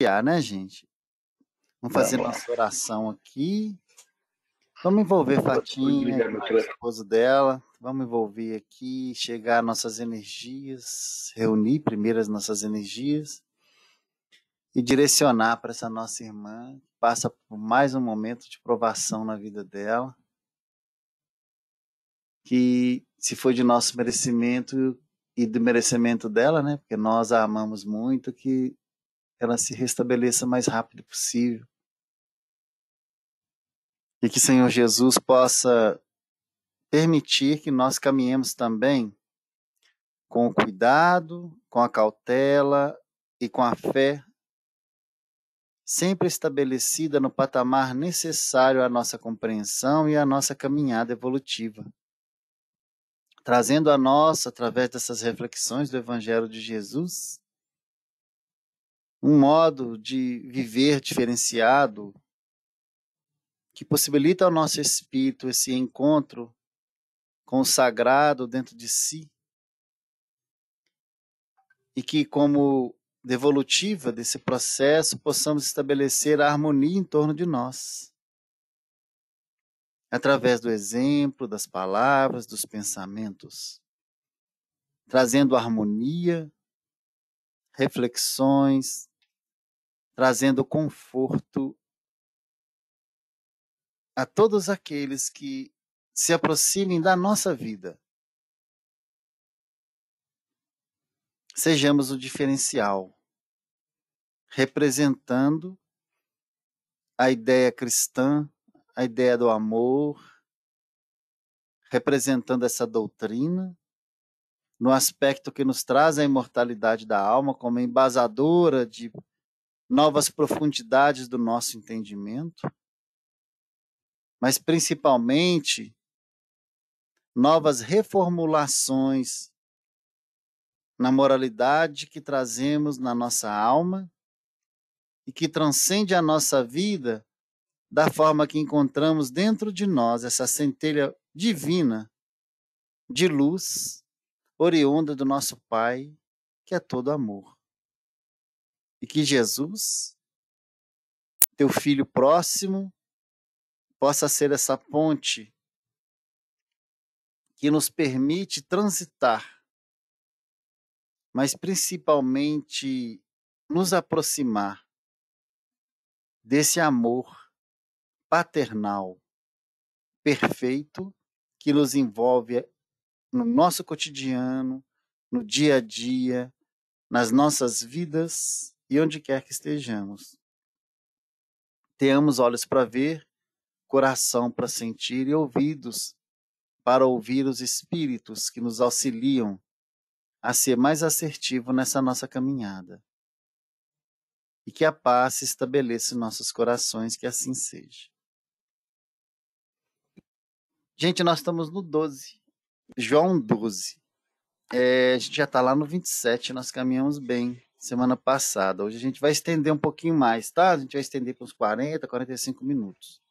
Né, gente? Vamos fazer Vamos lá. nossa oração aqui. Vamos envolver Fatinha, o esposo dela. Vamos envolver aqui, chegar nossas energias, reunir primeiro as nossas energias e direcionar para essa nossa irmã, que passa por mais um momento de provação na vida dela, que se foi de nosso merecimento e do merecimento dela, né? Porque nós a amamos muito, que ela se restabeleça o mais rápido possível. E que o Senhor Jesus possa permitir que nós caminhemos também com o cuidado, com a cautela e com a fé, sempre estabelecida no patamar necessário à nossa compreensão e à nossa caminhada evolutiva, trazendo a nós, através dessas reflexões do Evangelho de Jesus, um modo de viver diferenciado que possibilita ao nosso espírito esse encontro com o sagrado dentro de si e que, como devolutiva desse processo, possamos estabelecer a harmonia em torno de nós, através do exemplo, das palavras, dos pensamentos, trazendo harmonia, reflexões, trazendo conforto a todos aqueles que se aproximem da nossa vida. Sejamos o diferencial, representando a ideia cristã, a ideia do amor, representando essa doutrina, no aspecto que nos traz a imortalidade da alma como embasadora de novas profundidades do nosso entendimento, mas principalmente novas reformulações na moralidade que trazemos na nossa alma e que transcende a nossa vida da forma que encontramos dentro de nós essa centelha divina de luz oriunda do nosso Pai, que é todo amor. E que Jesus, teu Filho próximo, possa ser essa ponte que nos permite transitar, mas principalmente nos aproximar desse amor paternal, perfeito, que nos envolve no nosso cotidiano, no dia a dia, nas nossas vidas e onde quer que estejamos. Tenhamos olhos para ver, coração para sentir e ouvidos para ouvir os espíritos que nos auxiliam a ser mais assertivo nessa nossa caminhada. E que a paz se estabeleça em nossos corações, que assim seja. Gente, nós estamos no 12, João 12. A gente já está lá no 27, nós caminhamos bem semana passada. Hoje a gente vai estender um pouquinho mais, tá? A gente vai estender para uns 40, 45 minutos.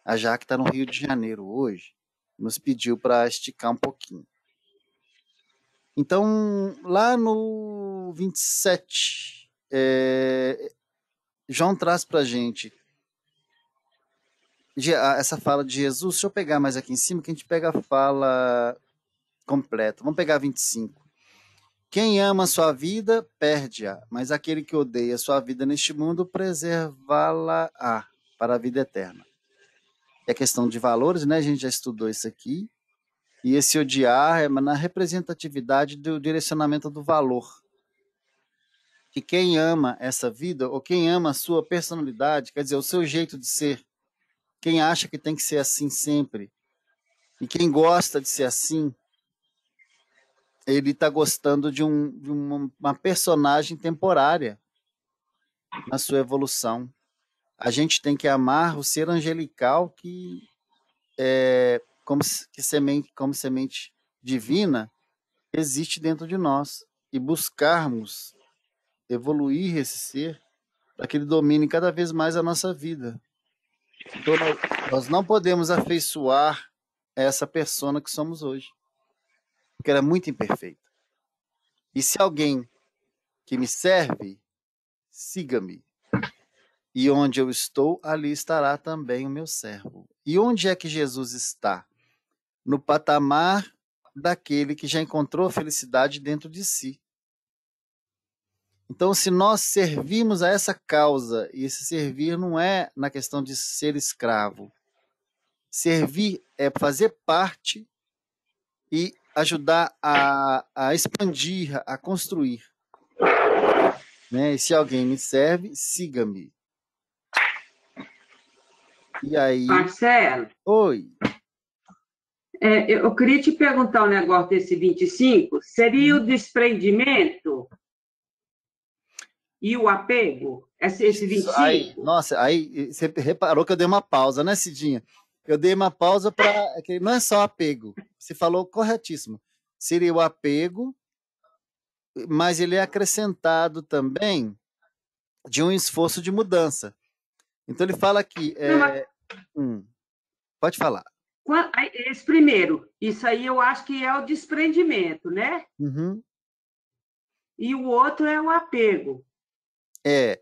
A Jaque está no Rio de Janeiro hoje, nos pediu para esticar um pouquinho. Então, lá no 27, João traz para a gente essa fala de Jesus. Deixa eu pegar mais aqui em cima, que a gente pega a fala completa. Vamos pegar 25. Quem ama a sua vida, perde-a, mas aquele que odeia a sua vida neste mundo, preservá-la-á para a vida eterna. É questão de valores, né? A gente já estudou isso aqui. E esse odiar é na representatividade do direcionamento do valor. Que quem ama essa vida, ou quem ama a sua personalidade, quer dizer, o seu jeito de ser, quem acha que tem que ser assim sempre, e quem gosta de ser assim, ele está gostando de uma personagem temporária na sua evolução. A gente tem que amar o ser angelical que é como semente divina existe dentro de nós, e buscarmos evoluir esse ser para que ele domine cada vez mais a nossa vida. Então, nós não podemos afeiçoar essa persona que somos hoje, porque ela é muito imperfeita. E se alguém que me serve, siga-me. E onde eu estou, ali estará também o meu servo. E onde é que Jesus está? No patamar daquele que já encontrou a felicidade dentro de si. Então, se nós servimos a essa causa, e esse servir não é na questão de ser escravo, servir é fazer parte e ajudar a expandir, a construir. Né? E se alguém me serve, siga-me. E aí, Marcelo, oi. eu queria te perguntar um negócio desse 25. Seria o desprendimento e o apego, esse Aí, 25? nossa, aí você reparou que eu dei uma pausa, né, Cidinha? Eu dei uma pausa para. Não é só apego. Você falou corretíssimo. Seria o apego, mas ele é acrescentado também de um esforço de mudança. Então ele fala aqui. Não, mas Pode falar. esse primeiro, isso aí eu acho que é o desprendimento, né? Uhum. E o outro é o apego. É.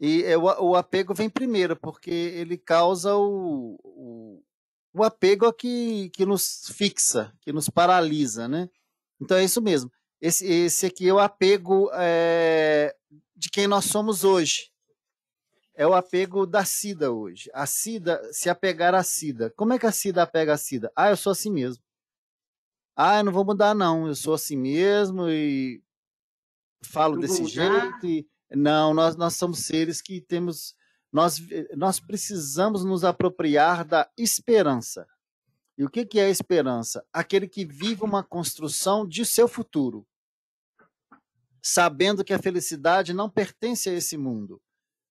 E o apego vem primeiro, porque ele causa o apego a que nos fixa, que nos paralisa, né? Então é isso mesmo. Esse aqui é o apego de quem nós somos hoje. É o apego da Cida hoje. A Cida se apegar à Cida. Como é que a Cida apega a Cida? Ah, eu sou assim mesmo. Ah, eu não vou mudar, não. Eu sou assim mesmo e falo Não vou desse mudar. jeito. Não, nós somos seres que temos. Nós precisamos nos apropriar da esperança. E o que é a esperança? Aquele que vive uma construção de seu futuro, sabendo que a felicidade não pertence a esse mundo.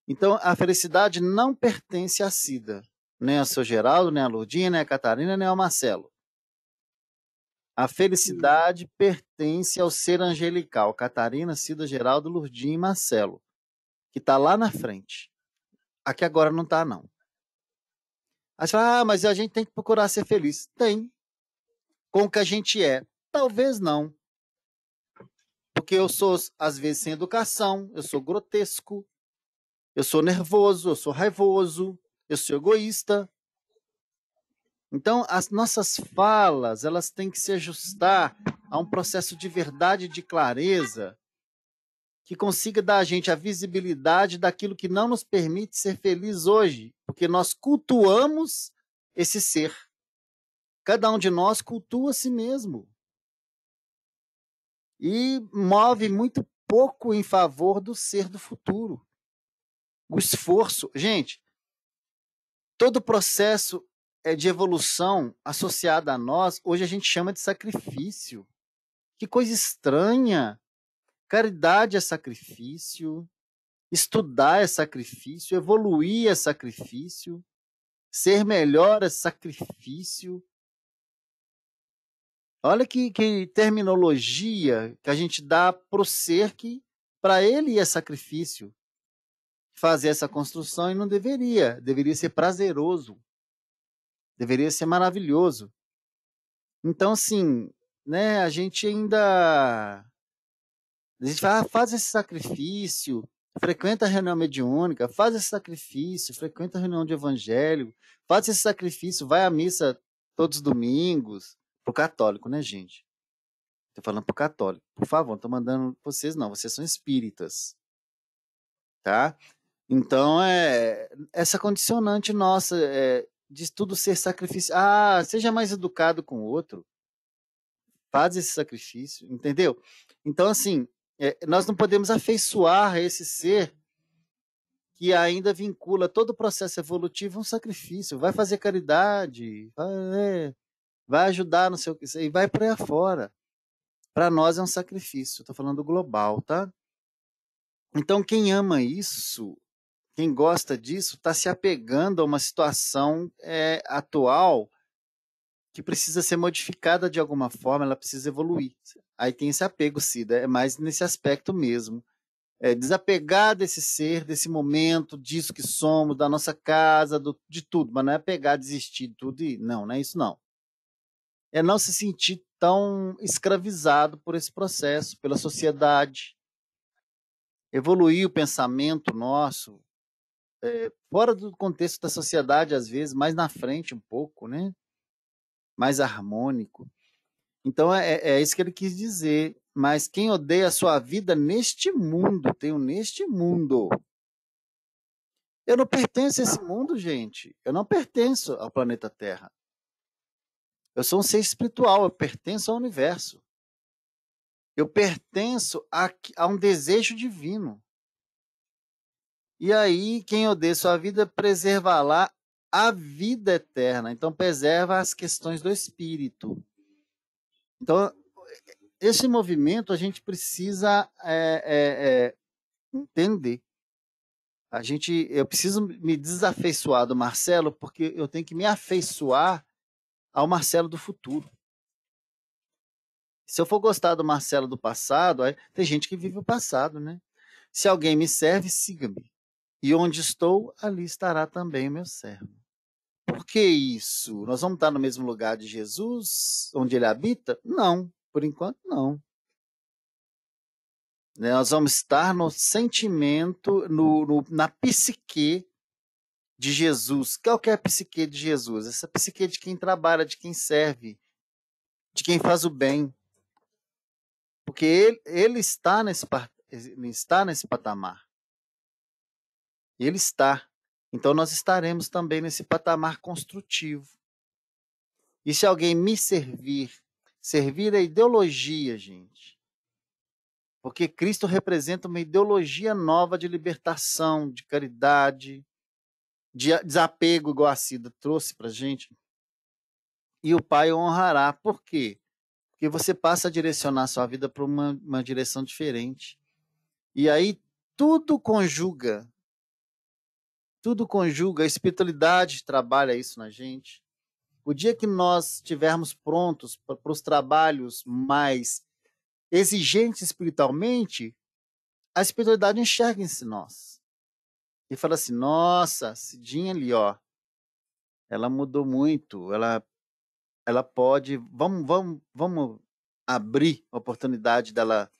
Então, a felicidade não pertence a Cida, nem ao seu Geraldo, nem a Lourdinha, nem a Catarina, nem ao Marcelo. A felicidade pertence ao ser angelical, Catarina, Cida, Geraldo, Lourdinha e Marcelo, que está lá na frente. Aqui agora não está, não. Aí você fala, mas a gente tem que procurar ser feliz. Tem. Com o que a gente é. Talvez não. Porque eu sou, às vezes, sem educação, eu sou grotesco, eu sou nervoso, eu sou raivoso, eu sou egoísta. Então, as nossas falas, elas têm que se ajustar a um processo de verdade e de clareza que consiga dar a gente a visibilidade daquilo que não nos permite ser feliz hoje, porque nós cultuamos esse ser. Cada um de nós cultua a si mesmo e move muito pouco em favor do ser do futuro. O esforço, gente, todo processo de evolução associado a nós, hoje a gente chama de sacrifício. Que coisa estranha. Caridade é sacrifício, estudar é sacrifício, evoluir é sacrifício, ser melhor é sacrifício. Olha que terminologia que a gente dá para o ser que para ele é sacrifício fazer essa construção e não deveria. Deveria ser prazeroso, deveria ser maravilhoso. Então, assim, né, a gente ainda. A gente fala, faz esse sacrifício, frequenta a reunião mediúnica, faz esse sacrifício, frequenta a reunião de evangelho, faz esse sacrifício, vai à missa todos os domingos. Pro católico, né, gente? Tô falando pro católico. Por favor, não tô mandando vocês, não. Vocês são espíritas, tá? Então, essa condicionante nossa de tudo ser sacrifício. Ah, seja mais educado com o outro. Faz esse sacrifício, entendeu? Então, assim, nós não podemos afeiçoar esse ser que ainda vincula todo o processo evolutivo a um sacrifício. Vai fazer caridade, vai ajudar no seu... E vai por aí afora. Para nós é um sacrifício. Estou falando global, tá? Então, quem ama isso, quem gosta disso, está se apegando a uma situação atual que precisa ser modificada de alguma forma, ela precisa evoluir. Aí tem esse apego, Cida, é mais nesse aspecto mesmo. É desapegar desse ser, desse momento, disso que somos, da nossa casa, de tudo, mas não é pegar, desistir de tudo e não é isso não. É não se sentir tão escravizado por esse processo, pela sociedade, evoluir o pensamento nosso, fora do contexto da sociedade, às vezes, mais na frente um pouco, né? Mais harmônico. Então, é isso que ele quis dizer. Mas quem odeia a sua vida neste mundo, tenho neste mundo. Eu não pertenço a esse mundo, gente. Eu não pertenço ao planeta Terra. Eu sou um ser espiritual, eu pertenço ao universo. Eu pertenço a um desejo divino. E aí, quem odeia sua vida, preserva lá a vida eterna. Então, preserva as questões do espírito. Então, esse movimento a gente precisa entender. Eu preciso me desafeiçoar do Marcelo, porque eu tenho que me afeiçoar ao Marcelo do futuro. Se eu for gostar do Marcelo do passado, tem gente que vive o passado, né? Se alguém me serve, siga-me. E onde estou, ali estará também o meu servo. Por que isso? Nós vamos estar no mesmo lugar de Jesus, onde ele habita? Não, por enquanto não. Nós vamos estar no sentimento, na psique de Jesus. Qual que é a psique de Jesus? Essa psique de quem trabalha, de quem serve, de quem faz o bem. Porque ele está nesse patamar. Ele está. Então nós estaremos também nesse patamar construtivo. E se alguém me servir a ideologia, gente. Porque Cristo representa uma ideologia nova de libertação, de caridade, de desapego, igual a Cida trouxe para a gente. E o Pai honrará. Por quê? Porque você passa a direcionar a sua vida para uma direção diferente. E aí tudo conjuga, a espiritualidade trabalha isso na gente. O dia que nós estivermos prontos para os trabalhos mais exigentes espiritualmente, a espiritualidade enxerga-se em nós. E fala assim, nossa, Cidinha ali, ó, ela mudou muito, ela pode, vamos abrir a oportunidade dela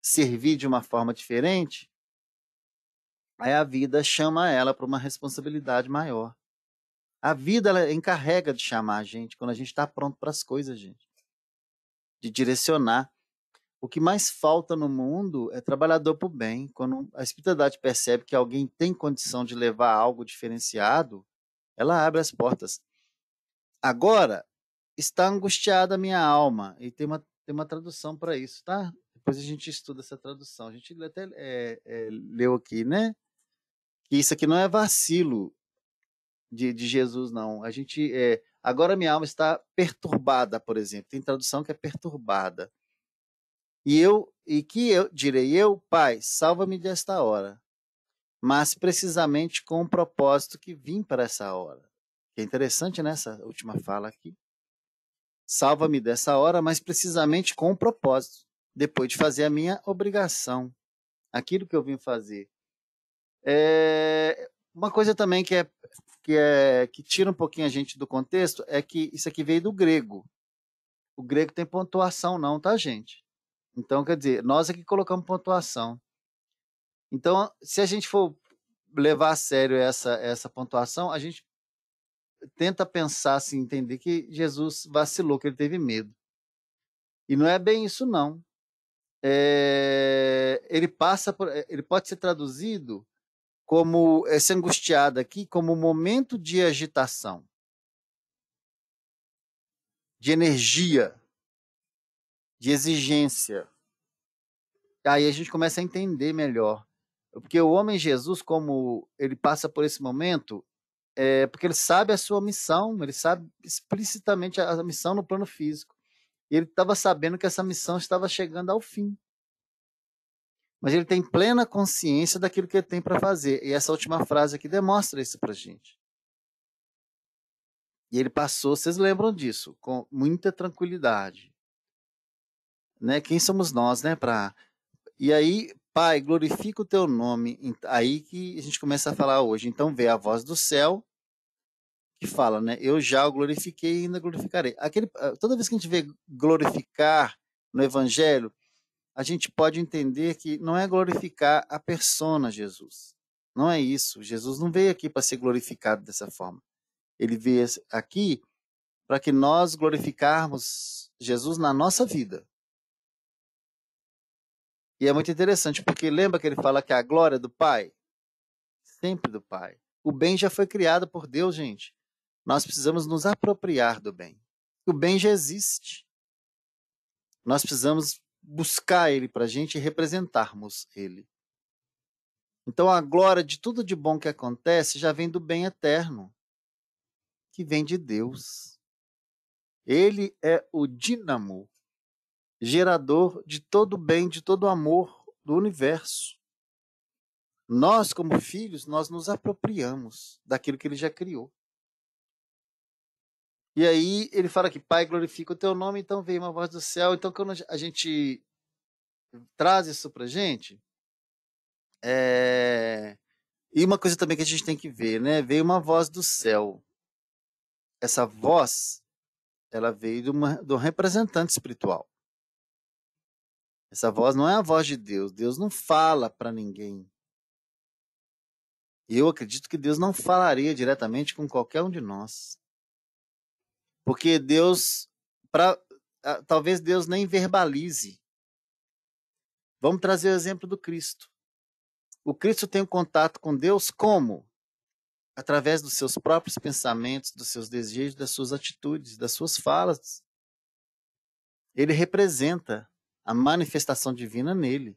servir de uma forma diferente. Aí a vida chama ela para uma responsabilidade maior. A vida, ela encarrega de chamar a gente quando a gente está pronto para as coisas, gente. De direcionar. O que mais falta no mundo é trabalhador para o bem. Quando a espiritualidade percebe que alguém tem condição de levar algo diferenciado, ela abre as portas. Agora, está angustiada a minha alma. E tem uma tradução para isso, tá? Depois a gente estuda essa tradução. A gente até leu aqui, né? Que isso aqui não é vacilo de Jesus, não. Agora minha alma está perturbada, por exemplo. Tem tradução que é perturbada. E que eu direi eu, Pai, salva-me desta hora, mas precisamente com o propósito que vim para essa hora. Que é interessante nessa última fala aqui. Salva-me dessa hora, mas precisamente com o propósito, depois de fazer a minha obrigação, aquilo que eu vim fazer. Uma coisa também que tira um pouquinho a gente do contexto é que isso aqui veio do grego. O grego tem pontuação não, tá, gente? Então, quer dizer, nós aqui colocamos pontuação. Então, se a gente for levar a sério essa pontuação, a gente tenta pensar, assim, entender que Jesus vacilou, que ele teve medo. E não é bem isso, não. Ele pode ser traduzido como esse angustiado aqui, como um momento de agitação, de energia, de exigência. Aí a gente começa a entender melhor. Porque o homem Jesus, como ele passa por esse momento, porque ele sabe a sua missão, ele sabe explicitamente a missão no plano físico. E ele estava sabendo que essa missão estava chegando ao fim. Mas ele tem plena consciência daquilo que ele tem para fazer. E essa última frase aqui demonstra isso para a gente. E ele passou, vocês lembram disso, com muita tranquilidade. Né? Quem somos nós, né? E aí, Pai, glorifica o teu nome. Aí que a gente começa a falar hoje. Então, vê a voz do céu que fala, né? Eu já o glorifiquei e ainda glorificarei. Toda vez que a gente vê glorificar no Evangelho, a gente pode entender que não é glorificar a persona Jesus. Não é isso. Jesus não veio aqui para ser glorificado dessa forma. Ele veio aqui para que nós glorificarmos Jesus na nossa vida. E é muito interessante, porque lembra que ele fala que a glória é do Pai? Sempre do Pai. O bem já foi criado por Deus, gente. Nós precisamos nos apropriar do bem. O bem já existe. Nós precisamos buscar ele para a gente e representarmos ele. Então a glória de tudo de bom que acontece já vem do bem eterno, que vem de Deus. Ele é o dínamo, gerador de todo o bem, de todo o amor do universo. Nós, como filhos, nós nos apropriamos daquilo que ele já criou. E aí ele fala que Pai, glorifica o teu nome, então veio uma voz do céu. Então quando a gente traz isso para a gente, e uma coisa também que a gente tem que ver, né? Veio uma voz do céu. Essa voz, ela veio de um representante espiritual. Essa voz não é a voz de Deus. Deus não fala para ninguém. E eu acredito que Deus não falaria diretamente com qualquer um de nós. Porque Deus, talvez Deus nem verbalize. Vamos trazer o exemplo do Cristo. O Cristo tem um contato com Deus como? Através dos seus próprios pensamentos, dos seus desejos, das suas atitudes, das suas falas. Ele representa a manifestação divina nele.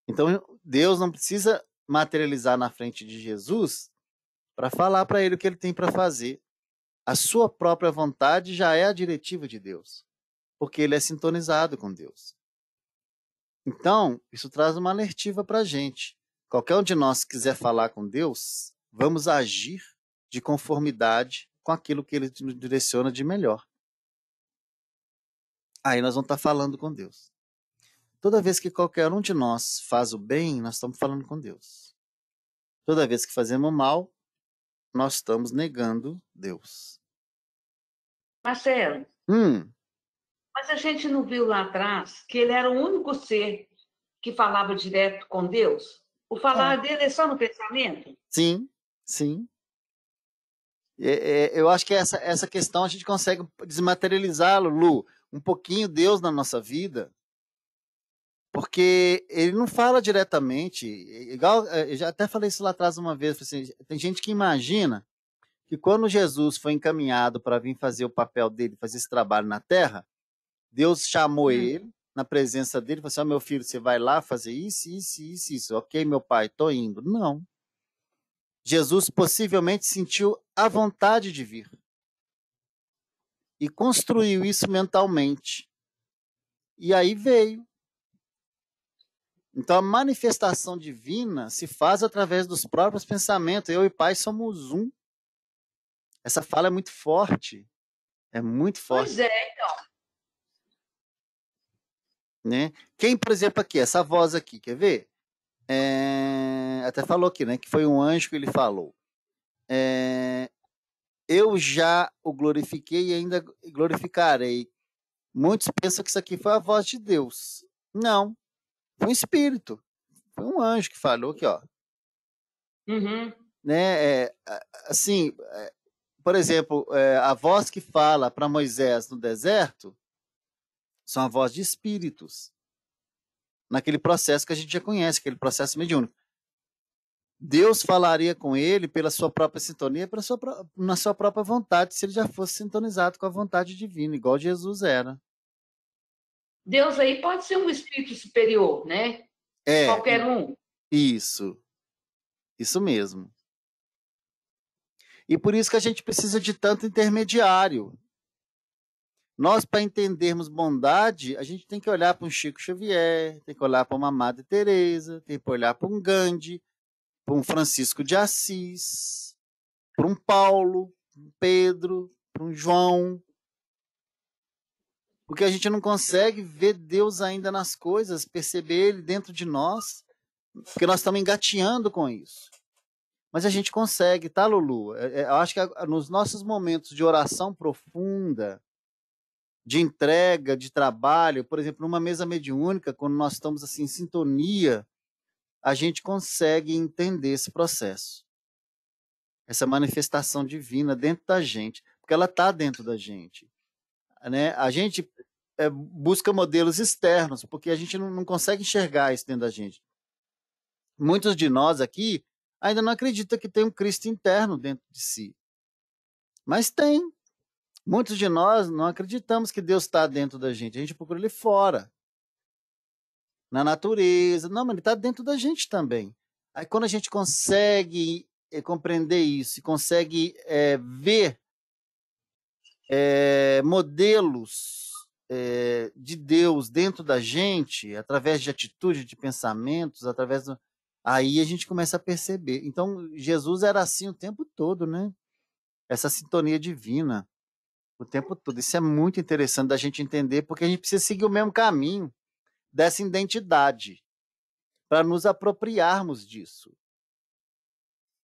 Então, Deus não precisa materializar na frente de Jesus para falar para ele o que ele tem para fazer. A sua própria vontade já é a diretiva de Deus, porque ele é sintonizado com Deus. Então, isso traz uma alertiva para a gente. Qualquer um de nós que quiser falar com Deus, vamos agir de conformidade com aquilo que ele nos direciona de melhor. Aí nós vamos estar falando com Deus. Toda vez que qualquer um de nós faz o bem, nós estamos falando com Deus. Toda vez que fazemos mal, nós estamos negando Deus. Marcelo, mas a gente não viu lá atrás que ele era o único ser que falava direto com Deus? O falar dele é só no pensamento? Sim, sim. Eu acho que essa questão a gente consegue desmaterializá-lo, Lu, um pouquinho Deus na nossa vida, porque ele não fala diretamente, igual, eu já até falei isso lá atrás uma vez, assim, tem gente que imagina que quando Jesus foi encaminhado para vir fazer o papel dele, fazer esse trabalho na terra, Deus chamou ele na presença dele, falou assim, meu filho, você vai lá fazer isso, isso, isso, isso. Ok, meu pai, estou indo. Não. Jesus possivelmente sentiu a vontade de vir e construiu isso mentalmente. E aí veio. Então a manifestação divina se faz através dos próprios pensamentos. Eu e Pai somos um. Essa fala é muito forte. É muito forte. Pois é, então. Né? Quem, por exemplo, aqui, essa voz aqui, quer ver? Até falou aqui, né? Que foi um anjo que ele falou. Eu já o glorifiquei e ainda glorificarei. Muitos pensam que isso aqui foi a voz de Deus. Não. Foi um espírito. Foi um anjo que falou aqui, ó. Né? Assim, por exemplo, a voz que fala para Moisés no deserto são a voz de espíritos. Naquele processo que a gente já conhece, aquele processo mediúnico. Deus falaria com ele pela sua própria sintonia, na sua própria vontade, se ele já fosse sintonizado com a vontade divina, igual Jesus era. Deus aí pode ser um espírito superior, né? Qualquer um. Isso mesmo. E por isso que a gente precisa de tanto intermediário. Nós, para entendermos bondade, a gente tem que olhar para um Chico Xavier, tem que olhar para uma Madre Teresa, tem que olhar para um Gandhi, para um Francisco de Assis, para um Paulo, um Pedro, para um João. Porque a gente não consegue ver Deus ainda nas coisas, perceber Ele dentro de nós, porque nós estamos engateando com isso. Mas a gente consegue, tá, Lulu? Eu acho que nos nossos momentos de oração profunda, de entrega, de trabalho, por exemplo, numa mesa mediúnica, quando nós estamos assim em sintonia a gente consegue entender esse processo, essa manifestação divina dentro da gente, porque ela está dentro da gente, né? A gente busca modelos externos, porque a gente não consegue enxergar isso dentro da gente. Muitos de nós aqui ainda não acreditam que tem um Cristo interno dentro de si, mas tem. Muitos de nós não acreditamos que Deus está dentro da gente, a gente procura ele fora, na natureza. Não, mas ele está dentro da gente também. Aí quando a gente consegue compreender isso, e consegue ver modelos de Deus dentro da gente, através de atitudes, de pensamentos, aí a gente começa a perceber. Então, Jesus era assim o tempo todo, né? Essa sintonia divina, o tempo todo. Isso é muito interessante da gente entender, porque a gente precisa seguir o mesmo caminho dessa identidade, para nos apropriarmos disso.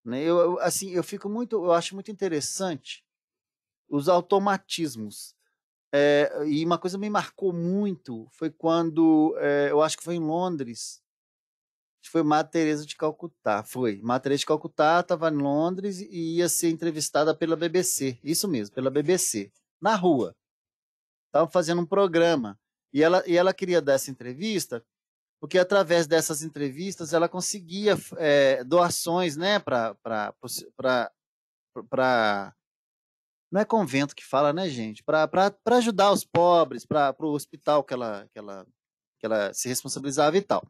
Né? Assim, eu acho muito interessante os automatismos. E uma coisa me marcou muito foi quando, eu acho que foi em Londres, foi Madre Teresa de Calcutá. Madre Teresa de Calcutá estava em Londres e ia ser entrevistada pela BBC. Isso mesmo, pela BBC. Na rua. Estavam fazendo um programa. E ela queria dar essa entrevista, porque através dessas entrevistas ela conseguia doações, né, para não é convento que fala, né, gente? Para ajudar os pobres, para o hospital que ela se responsabilizava e tal.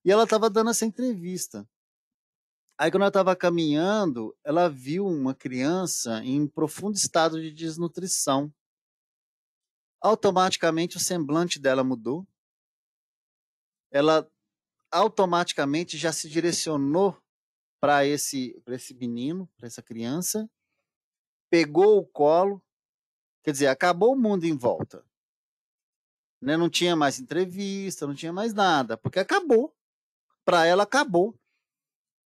E ela estava dando essa entrevista. Aí, quando ela estava caminhando, ela viu uma criança em profundo estado de desnutrição. Automaticamente, o semblante dela mudou. Ela automaticamente já se direcionou para esse menino, para essa criança, pegou o colo, quer dizer, acabou o mundo em volta. Né? Não tinha mais entrevista, não tinha mais nada, porque acabou. Para ela, acabou.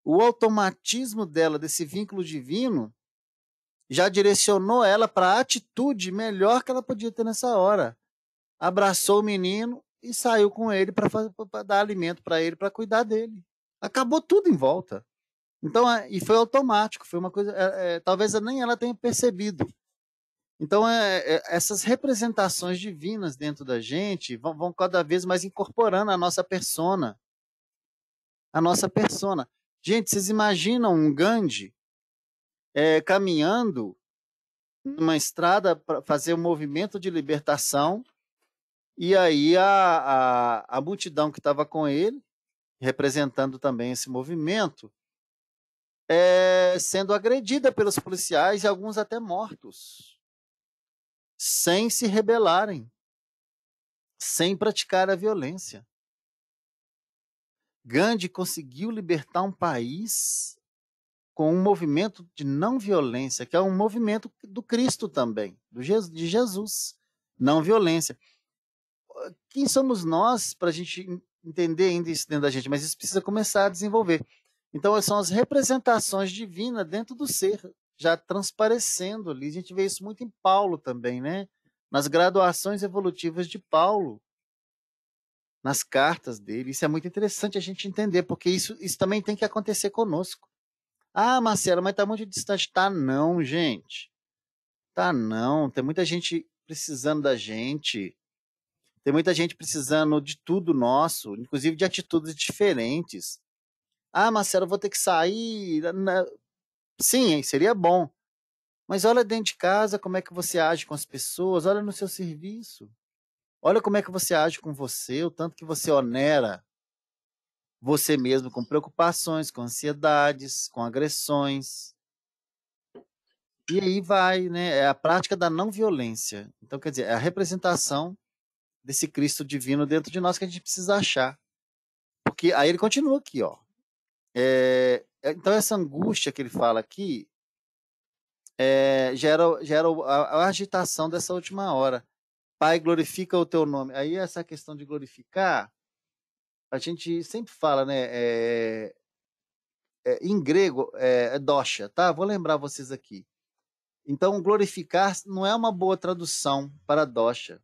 O automatismo dela, desse vínculo divino, já direcionou ela para a atitude melhor que ela podia ter nessa hora. Abraçou o menino e saiu com ele para dar alimento para ele, para cuidar dele. Acabou tudo em volta. Então, e foi automático, foi uma coisa, talvez nem ela tenha percebido. Então, essas representações divinas dentro da gente vão cada vez mais incorporando a nossa persona. A nossa persona. Gente, vocês imaginam um Gandhi caminhando numa estrada para fazer um movimento de libertação, e aí a multidão que estava com ele, representando também esse movimento, sendo agredida pelos policiais e alguns até mortos, sem se rebelarem, sem praticar a violência. Gandhi conseguiu libertar um país com um movimento de não violência, que é um movimento do Cristo também, de Jesus, não violência. Quem somos nós para a gente entender ainda isso dentro da gente? Mas isso precisa começar a desenvolver. Então, são as representações divinas dentro do ser, já transparecendo ali. A gente vê isso muito em Paulo também, né? Nas graduações evolutivas de Paulo, nas cartas dele. Isso é muito interessante a gente entender, porque isso também tem que acontecer conosco. Ah, Marcelo, mas está muito distante. Tá não, gente. Tá não. Tem muita gente precisando da gente. Tem muita gente precisando de tudo nosso, inclusive de atitudes diferentes. Ah, Marcelo, eu vou ter que sair. Sim, seria bom. Mas olha dentro de casa como é que você age com as pessoas, olha no seu serviço. Olha como é que você age com você, o tanto que você onera você mesmo com preocupações, com ansiedades, com agressões. E aí vai, né? É a prática da não violência. Então, quer dizer, é a representação desse Cristo divino dentro de nós que a gente precisa achar. Porque aí ele continua aqui, ó. Então, essa angústia que ele fala aqui gera a agitação dessa última hora. Pai, glorifica o teu nome. Aí essa questão de glorificar, a gente sempre fala, né? Em grego, é dosha, tá? Vou lembrar vocês aqui. Então, glorificar não é uma boa tradução para dosha.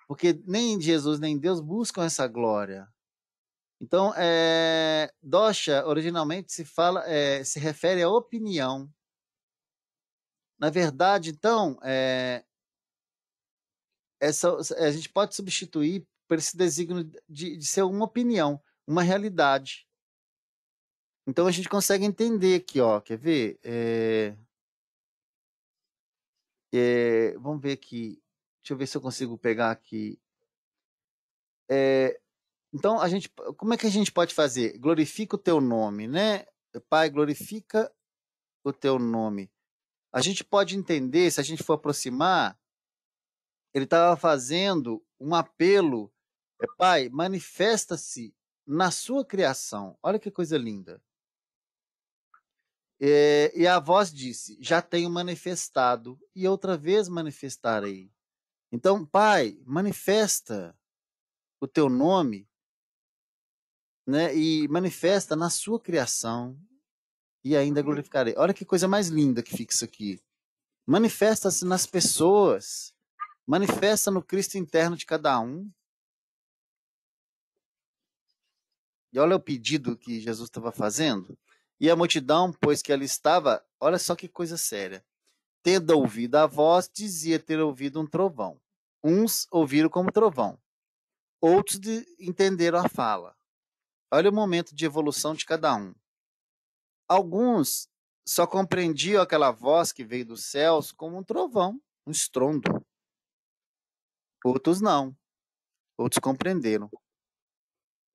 Porque nem Jesus nem Deus buscam essa glória. Então, dosha originalmente se refere à opinião. Na verdade, então, a gente pode substituir por esse desígnio de ser uma opinião, uma realidade. Então a gente consegue entender aqui, ó, quer ver? Vamos ver aqui. Deixa eu ver se eu consigo pegar aqui. Então, como é que a gente pode fazer? Glorifica o teu nome, né? Pai, glorifica o teu nome. A gente pode entender, se a gente for aproximar, ele estava fazendo um apelo. Pai, manifesta-se na sua criação. Olha que coisa linda. E a voz disse: já tenho manifestado, e outra vez manifestarei. Então, Pai, manifesta o teu nome, né? E manifesta na sua criação, e ainda glorificarei. Olha que coisa mais linda que fica isso aqui. Manifesta-se nas pessoas, manifesta no Cristo interno de cada um. E olha o pedido que Jesus estava fazendo. E a multidão, pois que ali estava, olha só que coisa séria. Tendo ouvido a voz, dizia ter ouvido um trovão. Uns ouviram como trovão, outros entenderam a fala. Olha o momento de evolução de cada um. Alguns só compreendiam aquela voz que veio dos céus como um trovão, um estrondo. Outros não. Outros compreenderam.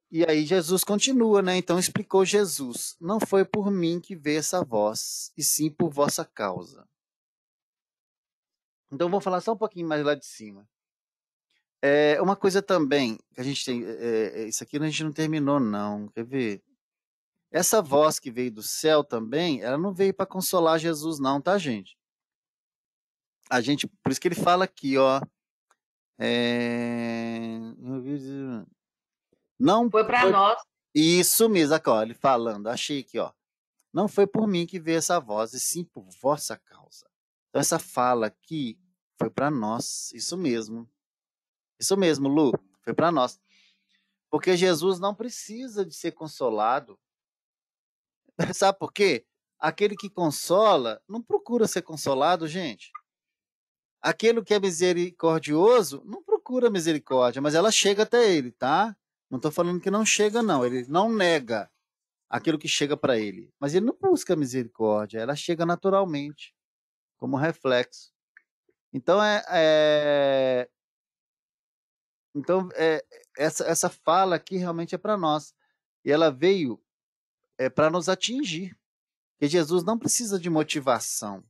E aí Jesus continua, né? Então explicou Jesus: não foi por mim que veio essa voz, e sim por vossa causa. Então vou falar só um pouquinho mais lá de cima. Uma coisa também que a gente tem, isso aqui a gente não terminou não, quer ver? Essa voz que veio do céu também, ela não veio para consolar Jesus não, tá, gente? Por isso que ele fala aqui, ó, não Foi para foi nós. isso mesmo, aqui, ó, ele falando, achei aqui, ó. Não foi por mim que veio essa voz, e sim por vossa causa. Então essa fala aqui foi para nós, isso mesmo. Isso mesmo, Lu, foi para nós. Porque Jesus não precisa de ser consolado. Sabe por quê? Aquele que consola não procura ser consolado, gente. Aquele que é misericordioso não procura misericórdia, mas ela chega até ele, tá? Não estou falando que não chega, não. Ele não nega aquilo que chega para ele, mas ele não busca misericórdia. Ela chega naturalmente, como reflexo. Então então essa fala aqui realmente é para nós e ela veio para nos atingir. Porque Jesus não precisa de motivação.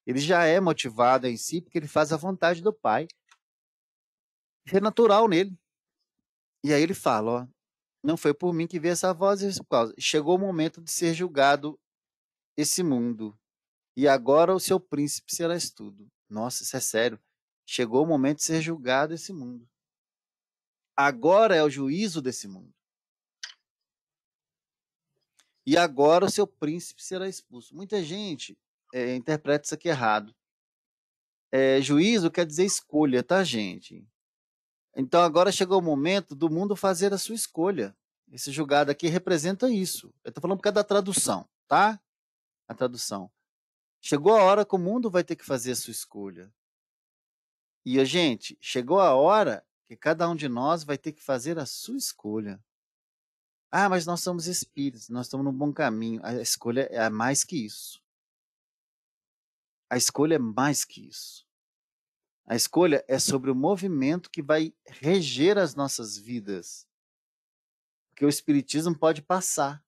Ele já é motivado em si, porque ele faz a vontade do Pai. Isso é natural nele. E aí ele fala, ó, não foi por mim que veio essa voz, e por causa. Chegou o momento de ser julgado esse mundo. E agora o seu príncipe será tudo. Nossa, isso é sério. Chegou o momento de ser julgado esse mundo. Agora é o juízo desse mundo. E agora o seu príncipe será expulso. Muita gente interpreta isso aqui errado. Juízo quer dizer escolha, tá, gente? Então agora chegou o momento do mundo fazer a sua escolha. Esse julgado aqui representa isso. Eu estou falando por causa da tradução, tá? A tradução. Chegou a hora que o mundo vai ter que fazer a sua escolha. E, gente, chegou a hora que cada um de nós vai ter que fazer a sua escolha. Ah, mas nós somos espíritos, nós estamos no bom caminho. A escolha é mais que isso. A escolha é mais que isso. A escolha é sobre o movimento que vai reger as nossas vidas. Porque o espiritismo pode passar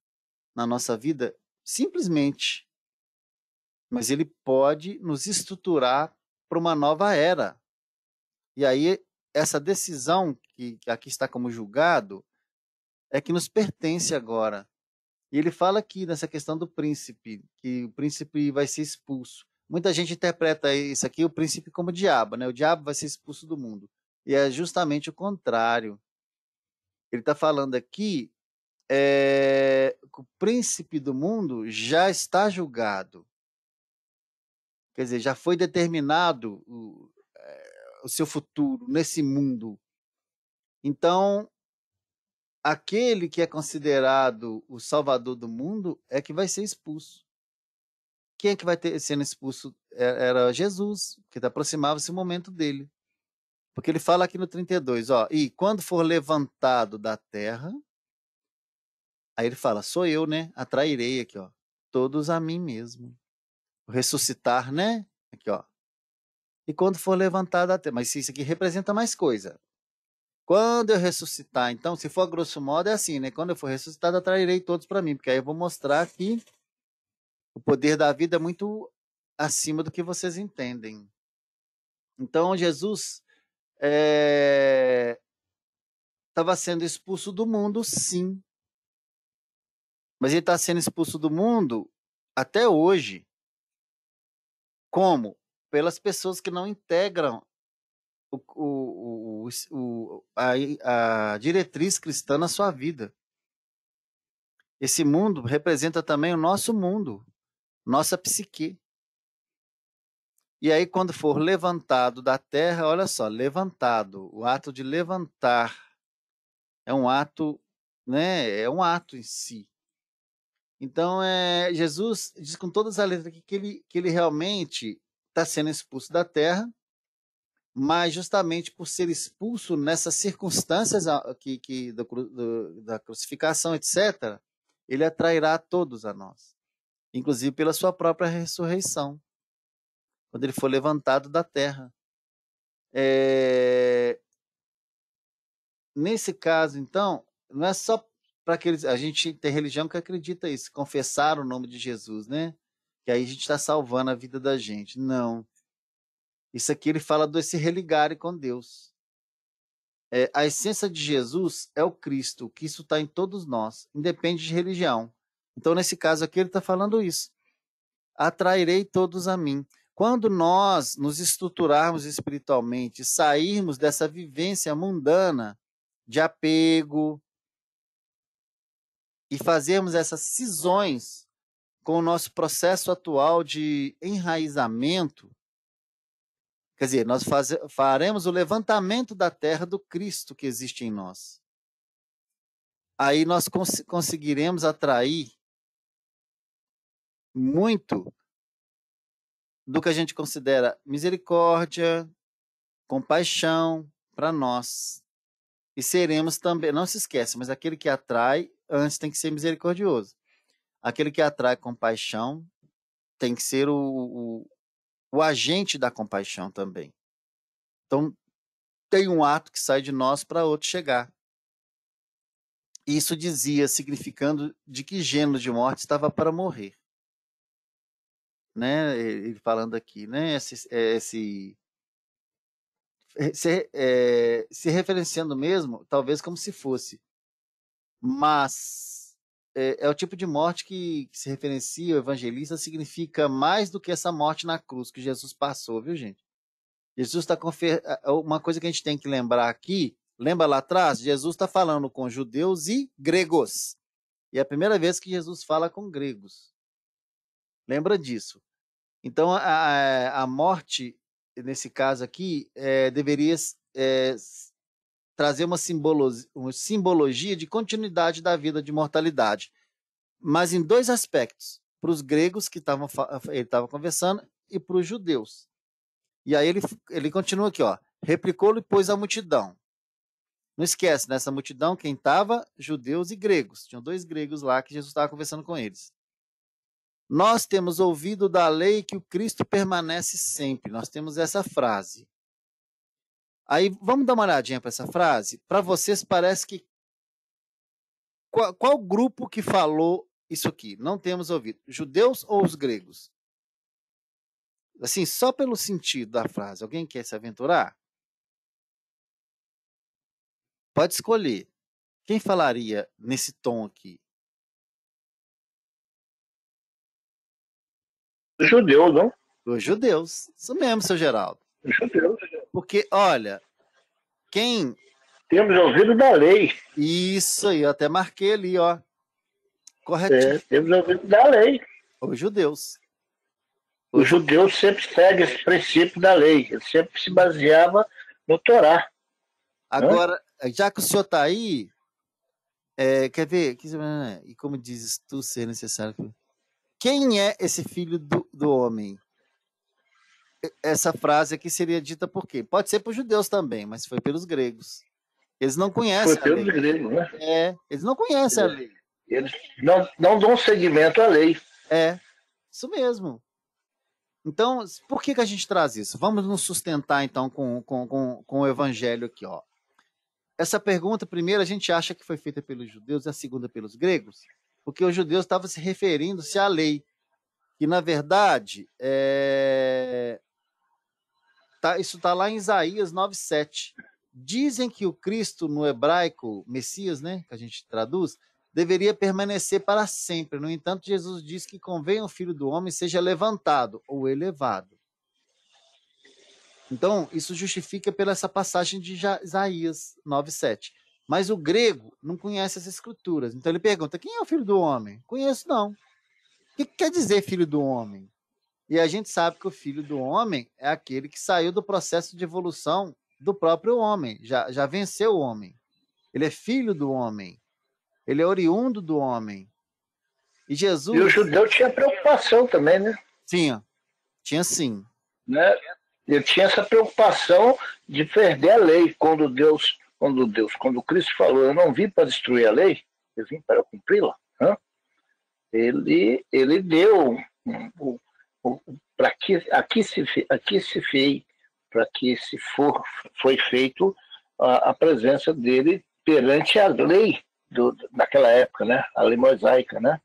na nossa vida simplesmente, mas ele pode nos estruturar para uma nova era. E aí essa decisão que aqui está como julgado é que nos pertence agora. E ele fala aqui nessa questão do príncipe, que o príncipe vai ser expulso. Muita gente interpreta isso aqui, o príncipe, como o diabo, né? O diabo vai ser expulso do mundo. E é justamente o contrário. Ele está falando aqui que o príncipe do mundo já está julgado. Quer dizer, já foi determinado o seu futuro nesse mundo. Então, aquele que é considerado o salvador do mundo é que vai ser expulso. Quem é que vai ter sendo expulso? Era Jesus, porque aproximava-se o momento dele. Porque ele fala aqui no 32, ó, e quando for levantado da terra, aí ele fala, sou eu, né? Atrairei aqui, ó, todos a mim mesmo. Ressuscitar, né? Aqui, ó. E quando for levantado da terra, mas isso aqui representa mais coisa. Quando eu ressuscitar, então, se for a grosso modo, é assim, né? Quando eu for ressuscitado, atrairei todos para mim, porque aí eu vou mostrar que o poder da vida é muito acima do que vocês entendem. Então, Jesus estava sendo expulso do mundo, sim. Mas ele está sendo expulso do mundo até hoje. Como? Pelas pessoas que não integram a diretriz cristã na sua vida. Esse mundo representa também o nosso mundo, nossa psique. E aí, quando for levantado da terra, olha só, levantado, o ato de levantar é um ato, né? É um ato em si. Então, Jesus diz com todas as letras aqui que ele realmente está sendo expulso da terra, mas justamente por ser expulso nessas circunstâncias da crucificação, etc., ele atrairá todos a nós, inclusive pela sua própria ressurreição, quando ele for levantado da terra. Nesse caso, então, não é só para aqueles. A gente tem religião que acredita isso, confessar o nome de Jesus, né? Que aí a gente está salvando a vida da gente. Não. Isso aqui ele fala desse religar com Deus. A essência de Jesus é o Cristo. O Cristo está em todos nós, independe de religião. Então, nesse caso aqui, ele está falando isso. Atrairei todos a mim. Quando nós nos estruturarmos espiritualmente, sairmos dessa vivência mundana de apego e fazermos essas cisões com o nosso processo atual de enraizamento, quer dizer, nós faremos o levantamento da terra do Cristo que existe em nós. Aí nós conseguiremos atrair muito do que a gente considera misericórdia, compaixão para nós. E seremos também, não se esqueça, mas aquele que atrai, antes tem que ser misericordioso. Aquele que atrai compaixão tem que ser o agente da compaixão também. Então, tem um ato que sai de nós para outro chegar. Isso dizia, significando de que gênero de morte estava para morrer. Né? Ele falando aqui, né? Se referenciando mesmo, talvez como se fosse. Mas é o tipo de morte que se referencia, o evangelista, significa mais do que essa morte na cruz que Jesus passou, viu, gente? Jesus está uma coisa que a gente tem que lembrar aqui, lembra lá atrás? Jesus está falando com judeus e gregos. E é a primeira vez que Jesus fala com gregos. Lembra disso. Então, a morte, nesse caso aqui, deveria trazer uma simbologia de continuidade da vida de mortalidade. Mas em dois aspectos. Para os gregos que ele estava conversando e para os judeus. E aí ele continua aqui, ó. Replicou-lhe, pois, a multidão. Não esquece, nessa multidão, quem estava? Judeus e gregos. Tinham dois gregos lá que Jesus estava conversando com eles. Nós temos ouvido da lei que o Cristo permanece sempre. Nós temos essa frase. Aí, vamos dar uma olhadinha para essa frase? Para vocês, parece que... Qual grupo que falou isso aqui? Não temos ouvido. Judeus ou os gregos? Assim, só pelo sentido da frase. Alguém quer se aventurar? Pode escolher. Quem falaria nesse tom aqui? Os judeus, não? Os judeus. Isso mesmo, seu Geraldo. Os judeus. Porque, olha, quem... Temos ouvido da lei. Isso aí, eu até marquei ali, ó. Corretinho. Temos ouvido da lei. Os judeus. Os judeus sempre seguem esse princípio da lei. Ele sempre se baseava no Torá. Agora, já que o senhor está aí, Quer ver? E como dizes tu ser necessário? Quem é esse filho do homem? Essa frase aqui seria dita por quê? Pode ser para os judeus também, mas foi pelos gregos. Eles não conhecem a lei. Foi pelos gregos, né? Eles não conhecem a lei. Eles não dão seguimento à lei. Isso mesmo. Então, por que a gente traz isso? Vamos nos sustentar, então, com o evangelho aqui, ó. Essa pergunta, primeiro, a gente acha que foi feita pelos judeus e a segunda pelos gregos, porque os judeus estavam se referindo-se à lei, que, na verdade, isso está lá em Isaías 9:7. Dizem que o Cristo, no hebraico, Messias, né, que a gente traduz, deveria permanecer para sempre. No entanto, Jesus diz que convém o Filho do Homem seja levantado ou elevado. Então, isso justifica pela essa passagem de Isaías 9:7. Mas o grego não conhece as escrituras. Então ele pergunta, quem é o Filho do Homem? Conheço, não. O que quer dizer Filho do Homem? E a gente sabe que o Filho do Homem é aquele que saiu do processo de evolução do próprio homem. Já venceu o homem. Ele é filho do homem. Ele é oriundo do homem. E Jesus... E o judeu tinha preocupação também, né? Tinha sim. Né? Ele tinha essa preocupação de perder a lei. Quando Cristo falou, eu não vim para destruir a lei, eu vim para cumpri-la. Ele deu para que foi feito a presença dele perante a lei daquela época, né? A lei mosaica, né?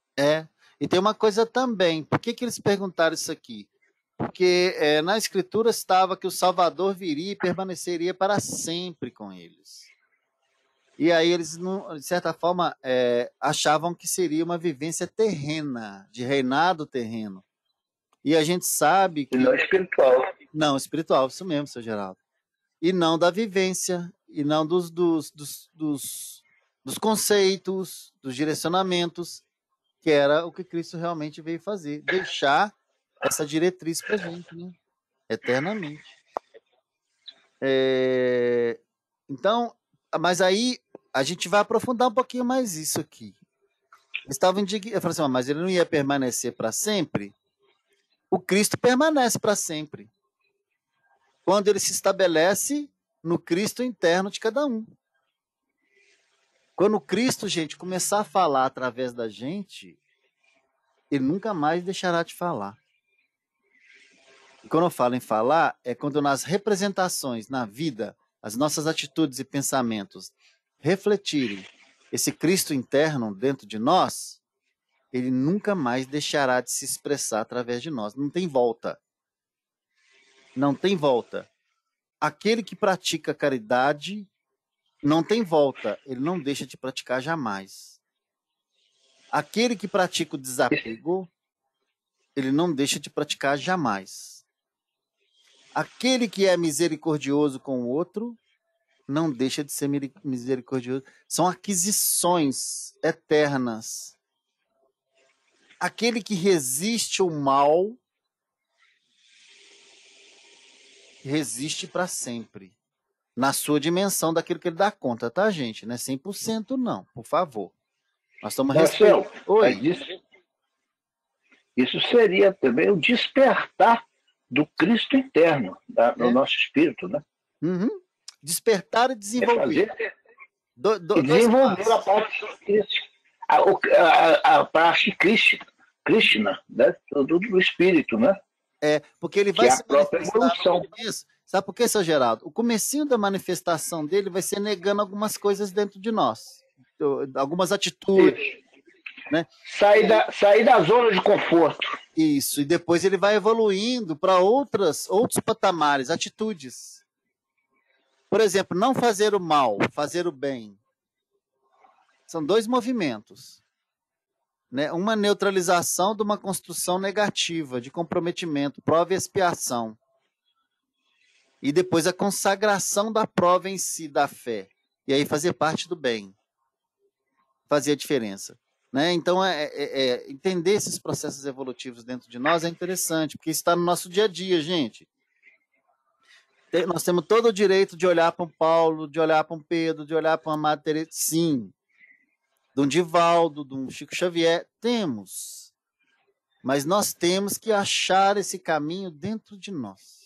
E tem uma coisa também. Por que eles perguntaram isso aqui? Porque na Escritura estava que o Salvador viria e permaneceria para sempre com eles. E aí eles, de certa forma, achavam que seria uma vivência terrena, de reinado terreno. E a gente sabe que... E não espiritual. Não, espiritual, isso mesmo, seu Geraldo. E não da vivência, e não dos conceitos, dos direcionamentos, que era o que Cristo realmente veio fazer. Deixar essa diretriz para a gente, né? Eternamente. Então, mas aí a gente vai aprofundar um pouquinho mais isso aqui. Estava indignados. Eu falei assim, mas ele não ia permanecer para sempre? O Cristo permanece para sempre. Quando ele se estabelece no Cristo interno de cada um. Quando o Cristo, gente, começar a falar através da gente, ele nunca mais deixará de falar. E quando eu falo em falar, é quando nas representações, na vida, as nossas atitudes e pensamentos refletirem esse Cristo interno dentro de nós, ele nunca mais deixará de se expressar através de nós. Não tem volta. Não tem volta. Aquele que pratica caridade não tem volta. Ele não deixa de praticar jamais. Aquele que pratica o desapego, ele não deixa de praticar jamais. Aquele que é misericordioso com o outro, não deixa de ser misericordioso. São aquisições eternas. Aquele que resiste ao mal, resiste para sempre. Na sua dimensão daquilo que ele dá conta, tá, gente? Não é 100% não, por favor. Nós estamos respeitando. Oi. Isso seria também o despertar do Cristo interno, no nosso espírito, né? Uhum. Despertar e desenvolver. Desenvolver a parte a parte crística, né? Do espírito, né? Porque ele vai se manifestar no começo. Sabe por quê, seu Geraldo? O comecinho da manifestação dele vai ser negando algumas coisas dentro de nós. Algumas atitudes. Né? Sair da zona de conforto. Isso, e depois ele vai evoluindo para outros patamares, atitudes. Por exemplo, não fazer o mal, fazer o bem. São dois movimentos. Né? Uma neutralização de uma construção negativa, de comprometimento, prova e expiação. E depois a consagração da prova em si, da fé. E aí fazer parte do bem. Fazer a diferença. Né? Então, entender esses processos evolutivos dentro de nós é interessante, porque está no nosso dia a dia, gente. Nós temos todo o direito de olhar para um Paulo, de olhar para um Pedro, de olhar para uma Madre Teresa. Sim. de um Divaldo, de um Chico Xavier, temos. Mas nós temos que achar esse caminho dentro de nós.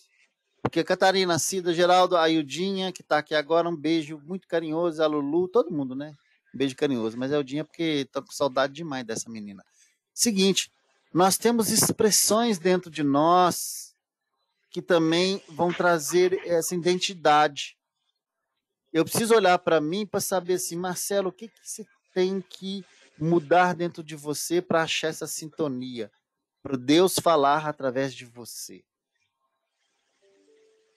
Porque Catarina, Cida, Geraldo, a Ildinha, que está aqui agora, um beijo muito carinhoso, a Lulu, todo mundo, né? Um beijo carinhoso, mas a Ildinha porque estou com saudade demais dessa menina. Seguinte, nós temos expressões dentro de nós que também vão trazer essa identidade. Eu preciso olhar para mim para saber assim, Marcelo, o que você tem que mudar dentro de você para achar essa sintonia, para Deus falar através de você.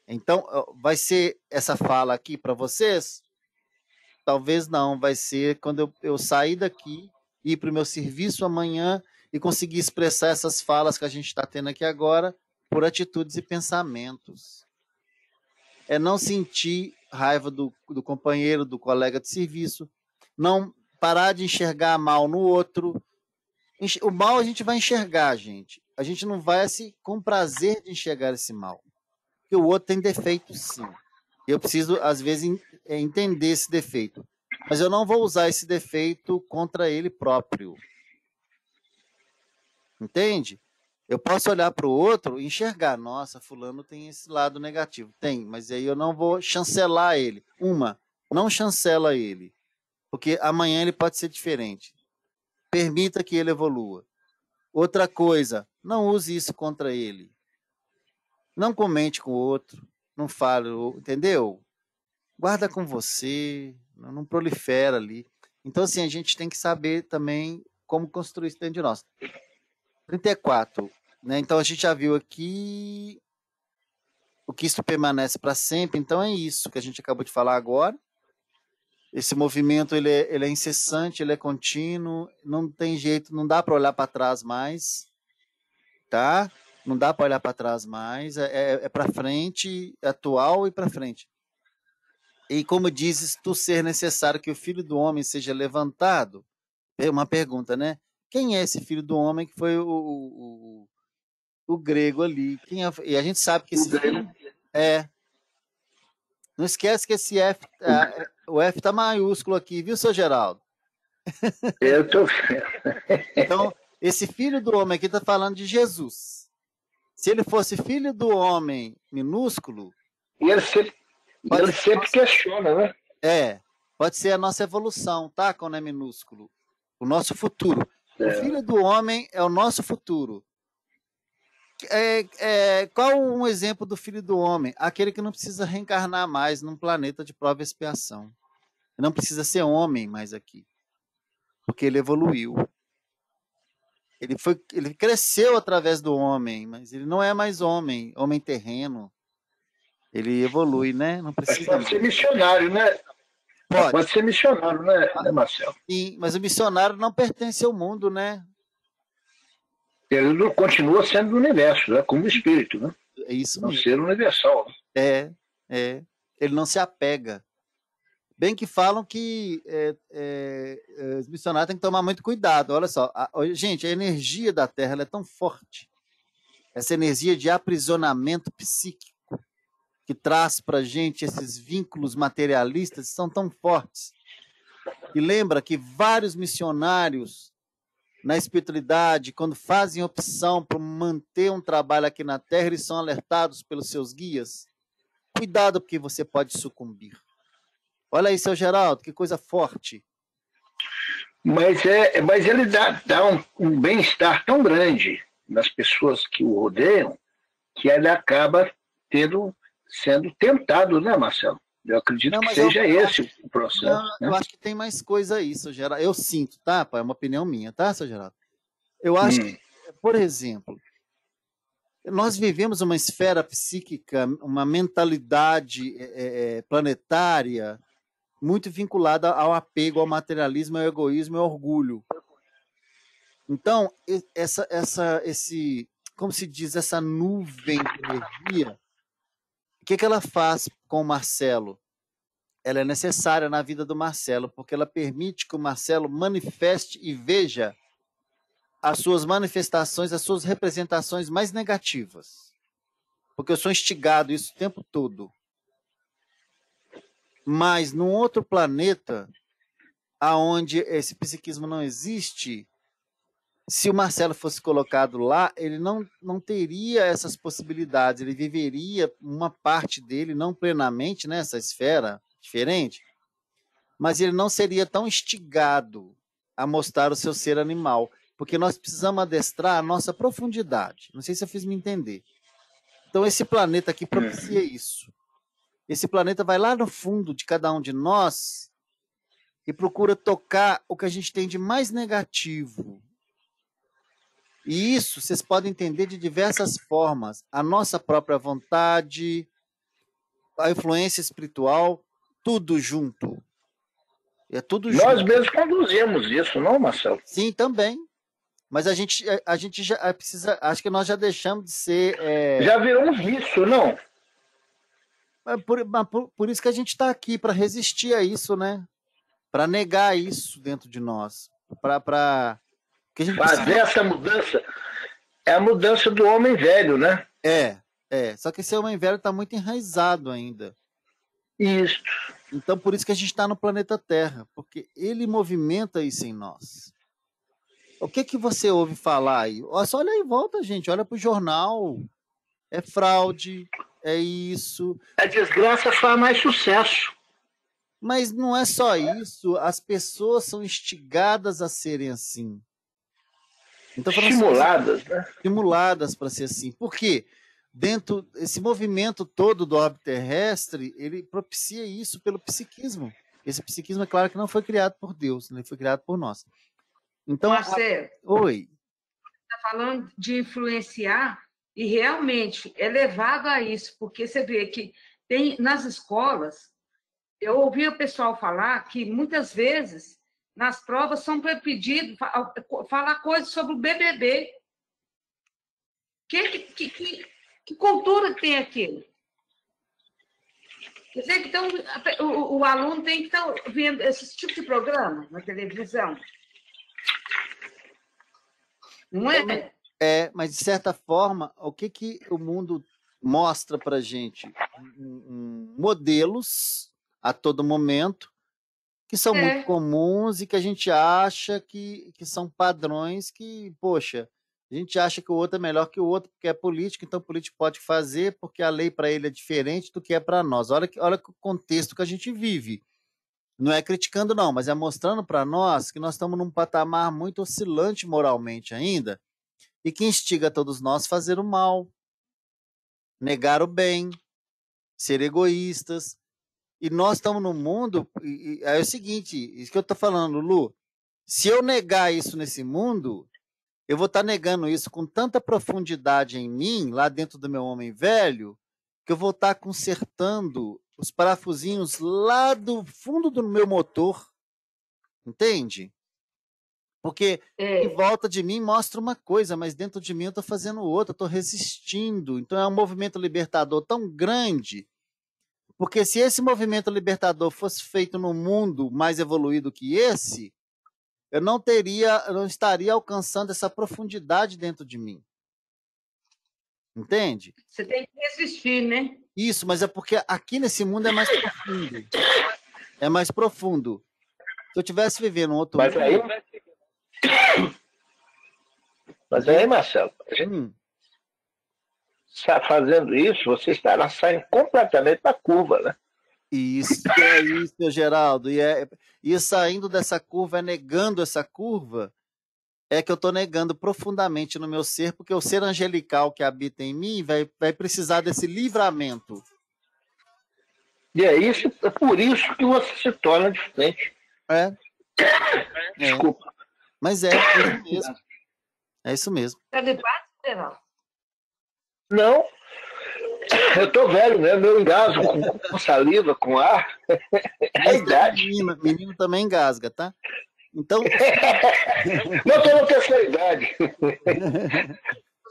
Então, vai ser essa fala aqui para vocês? Talvez não, vai ser quando eu sair daqui, ir para o meu serviço amanhã e conseguir expressar essas falas que a gente está tendo aqui agora por atitudes e pensamentos. É não sentir raiva do companheiro, do colega de serviço, não parar de enxergar mal no outro. O mal a gente vai enxergar, gente. A gente não vai com prazer de enxergar esse mal. Porque o outro tem defeito, sim. Eu preciso, às vezes, entender esse defeito. Mas eu não vou usar esse defeito contra ele próprio. Entende? Eu posso olhar para o outro e enxergar. Nossa, fulano tem esse lado negativo. Tem, mas aí eu não vou chancelar ele. Não chancela ele. Porque amanhã ele pode ser diferente. Permita que ele evolua. Outra coisa, não use isso contra ele. Não comente com o outro. Não fale, entendeu? Guarda com você, não prolifera ali. Então, assim, a gente tem que saber também como construir isso dentro de nós. 34, né? Então, a gente já viu aqui o que isso permanece para sempre. Então, é isso que a gente acabou de falar agora. Esse movimento, ele é incessante, ele é contínuo, não tem jeito, não dá para olhar para trás mais, tá? Não dá para olhar para trás mais, é para frente, é atual e para frente. E como dizes, tu ser necessário que o Filho do Homem seja levantado, é uma pergunta, né? Quem é esse Filho do Homem que foi o grego ali? Quem é? E a gente sabe que esse filho Não esquece que esse F, o F está maiúsculo aqui, viu, seu Geraldo? Eu tô... Então, esse Filho do Homem aqui está falando de Jesus. Se ele fosse Filho do Homem minúsculo... E ele sempre questiona, né? Pode ser a nossa evolução, tá? Quando é minúsculo. O nosso futuro. O Filho do Homem é o nosso futuro. Qual um exemplo do Filho do Homem? Aquele que não precisa reencarnar mais num planeta de prova e expiação. Não precisa ser homem mais aqui. Porque ele evoluiu. Ele cresceu através do homem, mas ele não é mais homem terreno. Ele evolui, né? Não precisa. Pode ser missionário, né? Pode ser missionário, né, Marcelo? Sim, mas o missionário não pertence ao mundo, né? Ele continua sendo do universo, né? Como espírito, né? É isso mesmo. Um ser universal. Ele não se apega. Bem que falam que os missionários têm que tomar muito cuidado. Olha só, gente, a energia da Terra ela é tão forte. Essa energia de aprisionamento psíquico que traz para a gente esses vínculos materialistas são tão fortes. E lembra que vários missionários na espiritualidade, quando fazem opção por manter um trabalho aqui na Terra, eles são alertados pelos seus guias. Cuidado, porque você pode sucumbir. Olha aí, seu Geraldo, que coisa forte. Mas ele dá um bem-estar tão grande nas pessoas que o rodeiam, que ele acaba sendo tentado, né, Marcelo? Eu acredito que seja esse o processo. Não, né? Eu acho que tem mais coisa aí, seu Geraldo. Eu sinto, tá? É uma opinião minha, tá, seu Geraldo? Eu acho que, por exemplo, nós vivemos uma esfera psíquica, uma mentalidade planetária muito vinculada ao apego, ao materialismo, ao egoísmo e ao orgulho. Então, como se diz, essa nuvem de energia, o que ela faz com o Marcelo? Ela é necessária na vida do Marcelo, porque ela permite que o Marcelo manifeste e veja as suas manifestações, as suas representações mais negativas. Porque eu sou instigado isso o tempo todo. Mas, num outro planeta, aonde esse psiquismo não existe, se o Marcelo fosse colocado lá, ele não teria essas possibilidades, ele viveria uma parte dele, não plenamente nessa esfera diferente, mas ele não seria tão instigado a mostrar o seu ser animal, porque nós precisamos adestrar a nossa profundidade. Não sei se eu fiz me entender. Então, esse planeta aqui propicia isso. Esse planeta vai lá no fundo de cada um de nós e procura tocar o que a gente tem de mais negativo. E isso vocês podem entender de diversas formas. A nossa própria vontade, a influência espiritual, tudo junto. É tudo junto. Nós mesmos conduzimos isso, não, Marcelo? Sim, também. Mas a gente já precisa, acho que nós já deixamos de ser... Já virou um vício, não? Por isso que a gente está aqui, para resistir a isso, né? Para negar isso dentro de nós. Fazer essa mudança. É a mudança do homem velho, né? Só que esse homem velho está muito enraizado ainda. Isso. Então, por isso que a gente está no planeta Terra, porque ele movimenta isso em nós. O que você ouve falar aí? Só olha aí em volta, gente. Olha para o jornal. É fraude, é isso. A desgraça faz mais sucesso. Mas não é só isso. As pessoas são instigadas a serem assim. Então, estimuladas, né? Estimuladas para ser assim. Por quê? Dentro esse movimento todo do orbe terrestre, ele propicia isso pelo psiquismo. Esse psiquismo, é claro que não foi criado por Deus, ele foi criado por nós. Então, Marcelo, oi. Está falando de influenciar e realmente é levado a isso, porque você vê que tem nas escolas, eu ouvi o pessoal falar que muitas vezes nas provas são pedidos falar coisas sobre o BBB. Que cultura que tem aquilo? Quer dizer que então, o aluno tem que estar vendo esse tipo de programa na televisão. Não é? Mas de certa forma, o que o mundo mostra para a gente? Modelos a todo momento que são muito comuns e que a gente acha que são padrões que, poxa, a gente acha que o outro é melhor que o outro porque é político, então o político pode fazer porque a lei para ele é diferente do que é para nós. Olha o contexto que a gente vive. Não é criticando, não, mas é mostrando para nós que nós estamos num patamar muito oscilante moralmente ainda e que instiga todos nós a fazer o mal, negar o bem, ser egoístas. E nós estamos num mundo... é o seguinte, isso que eu estou falando, Lu, se eu negar isso nesse mundo, eu vou estar negando isso com tanta profundidade em mim, lá dentro do meu homem velho, que eu vou estar consertando os parafusinhos lá do fundo do meu motor, entende? Porque em volta de mim mostra uma coisa, mas dentro de mim eu estou fazendo outra, estou resistindo. Então é um movimento libertador tão grande, porque se esse movimento libertador fosse feito num mundo mais evoluído que esse, eu não estaria alcançando essa profundidade dentro de mim. Entende? Você tem que resistir, né? Isso, mas é porque aqui nesse mundo é mais profundo. É mais profundo. Se eu tivesse vivendo um outro mundo... Mas aí, Marcelo, a gente está fazendo isso, você estará saindo completamente da curva, né? Isso, Geraldo. E saindo dessa curva, negando essa curva, é que eu estou negando profundamente no meu ser, porque o ser angelical que habita em mim vai precisar desse livramento. E é por isso que você se torna diferente. Desculpa. Mas é isso mesmo. É isso mesmo. Está de paz, Geraldo? Não. Eu tô velho, né? Meu engasgo com saliva, com ar. É a idade. Menino também engasga, tá? Então. Não tô na terceira idade.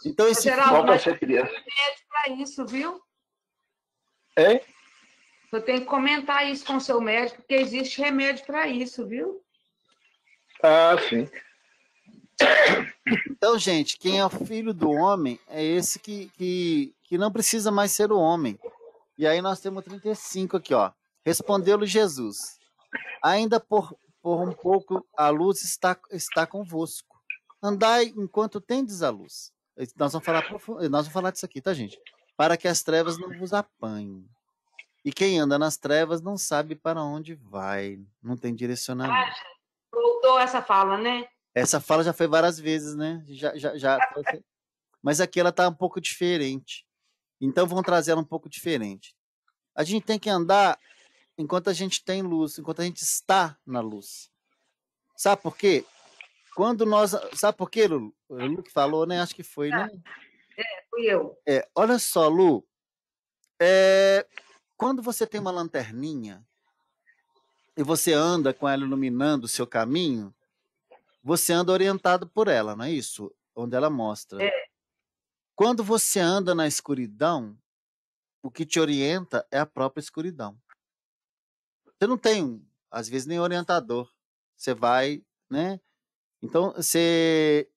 Então, esse Geraldo, mas tem remédio para isso, viu? Hein? Você tem que comentar isso com o seu médico, porque existe remédio para isso, viu? Ah, sim. Então, gente, quem é o filho do homem é esse que não precisa mais ser o homem. E aí nós temos 35 aqui, ó. Respondeu-lhe Jesus: ainda por por um pouco a luz está convosco. Andai enquanto tendes a luz. Nós vamos falar disso aqui, tá, gente? Para que as trevas não vos apanhem. E quem anda nas trevas não sabe para onde vai. Não tem direcionamento. Voltou essa fala, né? Essa fala já foi várias vezes, né? Mas aqui ela está um pouco diferente. Então vamos trazer ela um pouco diferente. A gente tem que andar enquanto a gente tem luz, enquanto a gente está na luz. Sabe por quê? Sabe por quê, Lu? O Lu que falou, né? Acho que foi, né? Fui eu. Olha só, Lu. Quando você tem uma lanterninha e você anda com ela iluminando o seu caminho, você anda orientado por ela, não é isso? Onde ela mostra. Quando você anda na escuridão, o que te orienta é a própria escuridão. Você não tem, às vezes, nem orientador. Você vai, né? Então, você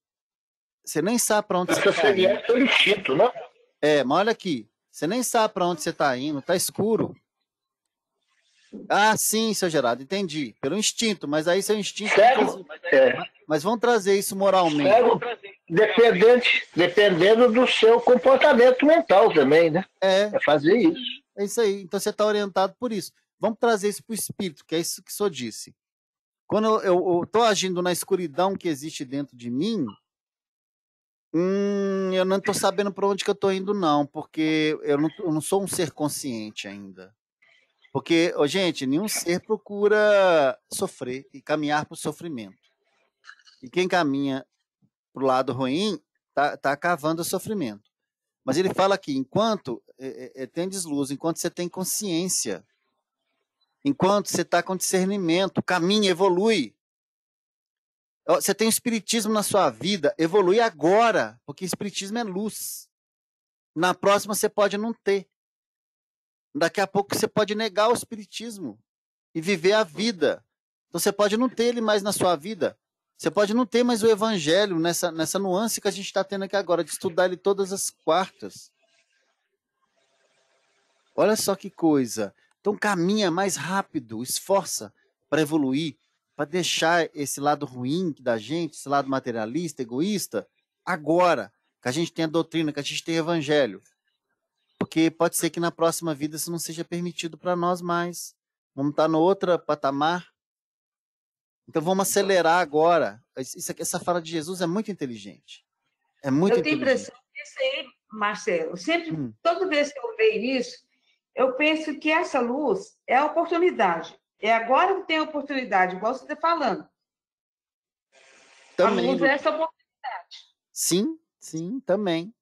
nem sabe para onde você está indo. Seria instinto, né? Mas olha aqui. Você nem sabe para onde você está indo. Está escuro. Ah, sim, seu Gerardo, entendi. Pelo instinto, mas aí seu instinto... Cego, Mas vamos trazer isso moralmente. Cego, dependendo do seu comportamento mental também, né? É fazer isso. É isso aí. Então você está orientado por isso. Vamos trazer isso para o espírito, que é isso que o senhor disse. Quando eu estou agindo na escuridão que existe dentro de mim, eu não estou sabendo para onde que eu estou indo, não, porque eu não sou um ser consciente ainda. Porque, gente, nenhum ser procura sofrer e caminhar para o sofrimento. E quem caminha para o lado ruim está cavando o sofrimento. Mas ele fala aqui, enquanto tendes luz, enquanto você tem consciência, enquanto você está com discernimento, caminha, evolui. Você tem o espiritismo na sua vida, evolui agora, porque espiritismo é luz. Na próxima você pode não ter. Daqui a pouco você pode negar o espiritismo e viver a vida. Então você pode não ter ele mais na sua vida. Você pode não ter mais o evangelho nessa nuance que a gente está tendo aqui agora, de estudar ele todas as quartas. Olha só que coisa. Então caminha mais rápido, esforça para evoluir, para deixar esse lado ruim da gente, esse lado materialista, egoísta, agora, que a gente tem a doutrina, que a gente tem o evangelho. Porque pode ser que na próxima vida isso não seja permitido para nós mais. Vamos estar no outro patamar. Então vamos acelerar agora. Essa fala de Jesus é muito inteligente. É muito inteligente. Eu tenho impressão disso aí, Marcelo. Sempre, toda vez que eu vejo isso, eu penso que essa luz é a oportunidade. É agora que tem a oportunidade, igual você está falando. Também, a luz é essa oportunidade. Sim, sim, também.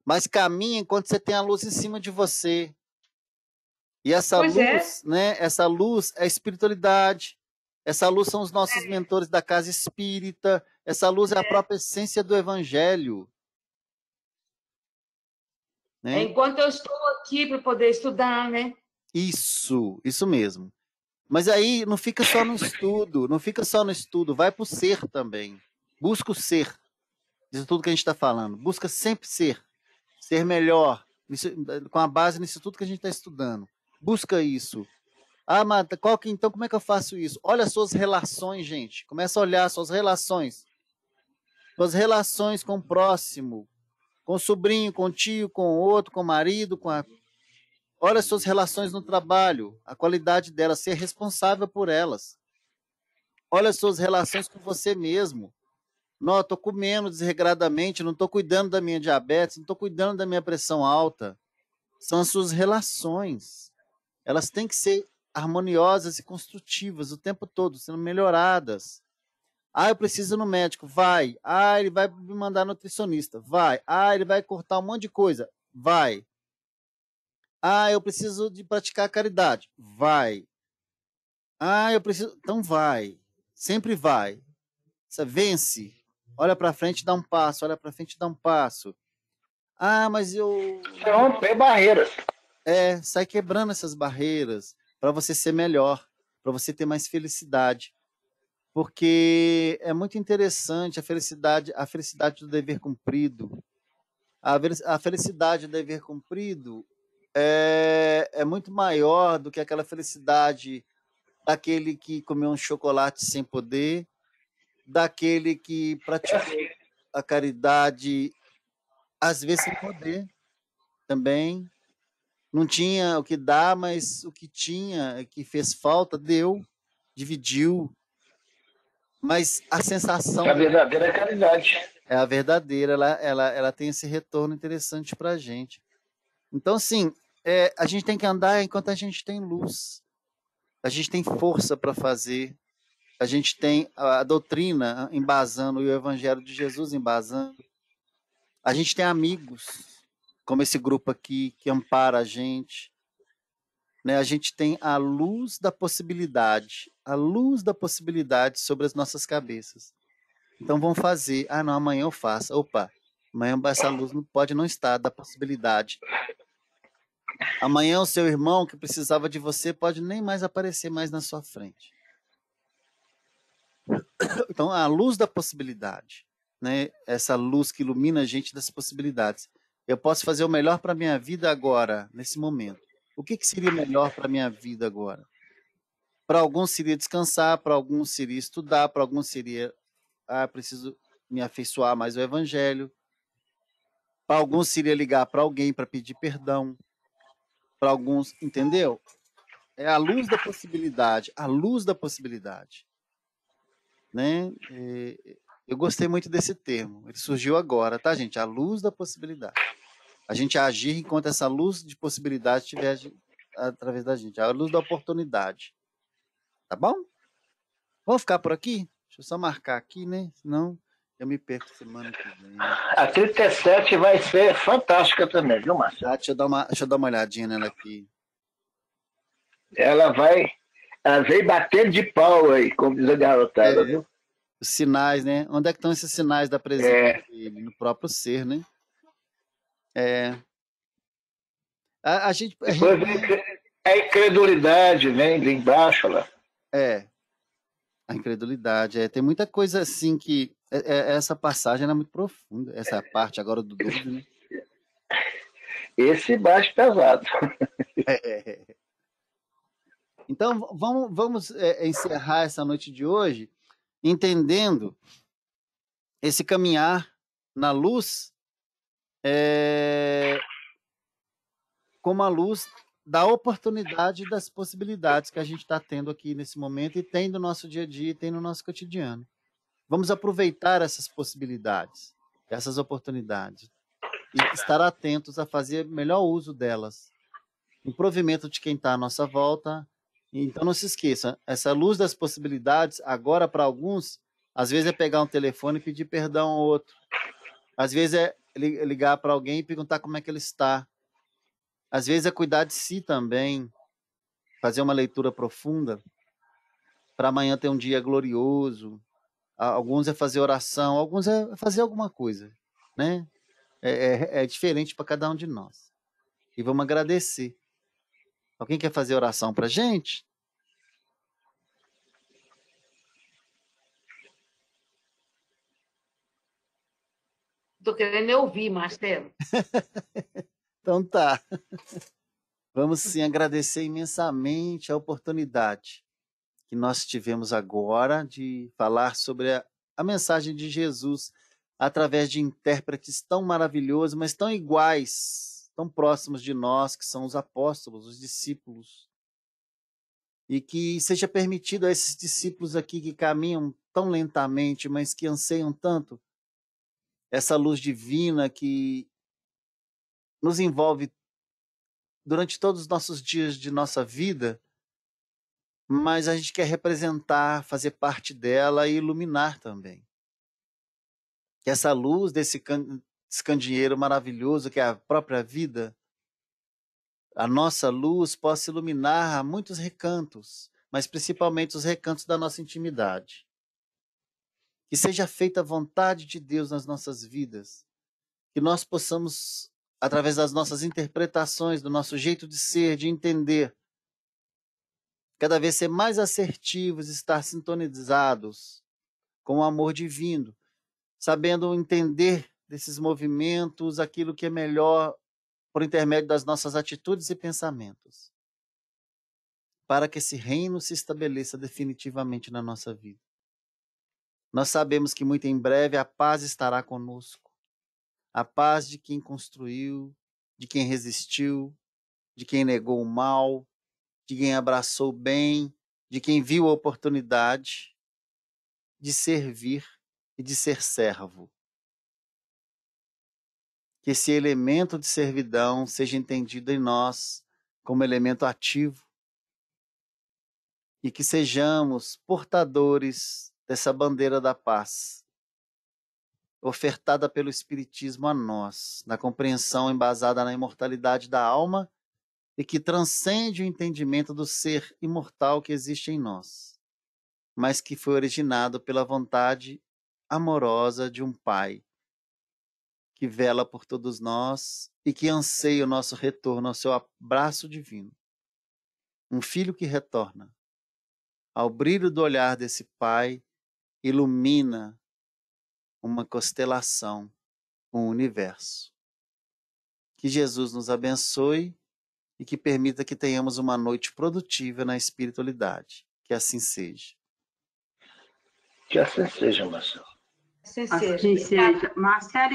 Mas caminha enquanto você tem a luz em cima de você. E essa luz, né? Essa luz é a espiritualidade. Essa luz são os nossos mentores da casa espírita. Essa luz é a própria essência do evangelho. Né? Enquanto eu estou aqui para poder estudar, né? Isso mesmo. Mas aí não fica só no estudo, vai para o ser também. Busca o ser. Isso tudo que a gente está falando. Busca sempre ser melhor, com a base nisso tudo que a gente está estudando. Busca isso. Mas então como é que eu faço isso? Olha as suas relações, gente. Começa a olhar as suas relações. Suas relações com o próximo, com o sobrinho, com o tio, com o outro, com o marido, Olha as suas relações no trabalho, a qualidade delas, ser responsável por elas. Olha as suas relações com você mesmo. Não, eu estou comendo desregradamente, não estou cuidando da minha diabetes, não estou cuidando da minha pressão alta. São as suas relações. Elas têm que ser harmoniosas e construtivas o tempo todo, sendo melhoradas. Eu preciso ir no médico, vai. Ele vai me mandar nutricionista, vai. Ele vai cortar um monte de coisa, vai. Eu preciso de praticar caridade, vai. Eu preciso... Então vai. Sempre vai. Você vence. Olha para frente e dá um passo, olha para frente e dá um passo. Mas eu... Romper barreiras. Sai quebrando essas barreiras para você ser melhor, para você ter mais felicidade. Porque é muito interessante a felicidade do dever cumprido. A felicidade do dever cumprido é muito maior do que aquela felicidade daquele que comeu um chocolate sem poder, daquele que praticou a caridade, às vezes sem poder também. Não tinha o que dar, mas o que tinha, que fez falta, deu, dividiu. Mas a sensação... A verdadeira caridade. É a verdadeira, ela tem esse retorno interessante para a gente. Então, assim, a gente tem que andar enquanto a gente tem luz. A gente tem força para fazer. A gente tem a doutrina embasando, e o Evangelho de Jesus embasando. A gente tem amigos, como esse grupo aqui, que ampara a gente. Né? A gente tem a luz da possibilidade sobre as nossas cabeças. Então vamos fazer. Ah, não, amanhã eu faço. Opa, amanhã essa luz pode não estar da possibilidade. Amanhã o seu irmão que precisava de você pode nem mais aparecer mais na sua frente. Então a luz da possibilidade, né? Essa luz que ilumina a gente das possibilidades. Eu posso fazer o melhor para a minha vida agora, nesse momento. O que seria melhor para a minha vida agora? Para alguns seria descansar, para alguns seria estudar, para alguns seria preciso me afeiçoar mais ao Evangelho. Para alguns seria ligar para alguém para pedir perdão. Para alguns, entendeu? É a luz da possibilidade, né? Eu gostei muito desse termo. Ele surgiu agora, tá, gente? A luz da possibilidade. A gente agir enquanto essa luz de possibilidade estiver através da gente. A luz da oportunidade. Tá bom? Vamos ficar por aqui? Deixa eu só marcar aqui, né? Senão eu me perco semana que vem. A 37 vai ser fantástica também, viu, Marcelo? Deixa eu dar uma olhadinha nela aqui. Ela veio batendo de pau aí, como diz a garotada, viu? Os sinais, né? Onde é que estão esses sinais da presença dele? No próprio ser, né? A gente... Depois vem a incredulidade, vem embaixo lá. A incredulidade. Tem muita coisa assim que... essa passagem é muito profunda. Essa parte agora do dúvida, né? Esse bate pesado. Então, vamos encerrar essa noite de hoje entendendo esse caminhar na luz como a luz da oportunidade e das possibilidades que a gente está tendo aqui nesse momento e tem no nosso dia a dia e tem no nosso cotidiano. Vamos aproveitar essas possibilidades, essas oportunidades e estar atentos a fazer melhor uso delas. Em provimento de quem está à nossa volta. Então não se esqueça, essa luz das possibilidades, agora para alguns, às vezes é pegar um telefone e pedir perdão ao outro. Às vezes é ligar para alguém e perguntar como é que ele está. Às vezes é cuidar de si também, fazer uma leitura profunda, para amanhã ter um dia glorioso. Alguns é fazer oração, alguns é fazer alguma coisa, né? É diferente para cada um de nós. E vamos agradecer. Alguém quer fazer oração para a gente? Estou querendo ouvir, Marcelo. Então tá. Vamos sim agradecer imensamente a oportunidade que nós tivemos agora de falar sobre a mensagem de Jesus através de intérpretes tão maravilhosos, mas tão iguais, tão próximos de nós, que são os apóstolos, os discípulos. E que seja permitido a esses discípulos aqui que caminham tão lentamente, mas que anseiam tanto, essa luz divina que nos envolve durante todos os nossos dias de nossa vida, mas a gente quer representar, fazer parte dela e iluminar também. Que essa luz desse candeeiro maravilhoso que é a própria vida, a nossa luz possa iluminar muitos recantos, mas principalmente os recantos da nossa intimidade. Que seja feita a vontade de Deus nas nossas vidas, que nós possamos, através das nossas interpretações, do nosso jeito de ser, de entender, cada vez ser mais assertivos, estar sintonizados com o amor divino, sabendo entender desses movimentos aquilo que é melhor por intermédio das nossas atitudes e pensamentos. para que esse reino se estabeleça definitivamente na nossa vida. Nós sabemos que muito em breve a paz estará conosco. A paz de quem construiu, de quem resistiu, de quem negou o mal, de quem abraçou o bem, de quem viu a oportunidade de servir e de ser servo. Que esse elemento de servidão seja entendido em nós como elemento ativo e que sejamos portadores dessa bandeira da paz, ofertada pelo Espiritismo a nós, na compreensão embasada na imortalidade da alma e que transcende o entendimento do ser imortal que existe em nós, mas que foi originado pela vontade amorosa de um Pai, que vela por todos nós e que anseia o nosso retorno ao seu abraço divino. Um filho que retorna, ao brilho do olhar desse Pai, ilumina uma constelação, um universo. Que Jesus nos abençoe e que permita que tenhamos uma noite produtiva na espiritualidade. Que assim seja. Que assim seja, Marcelo. Assim seja. Marcelo,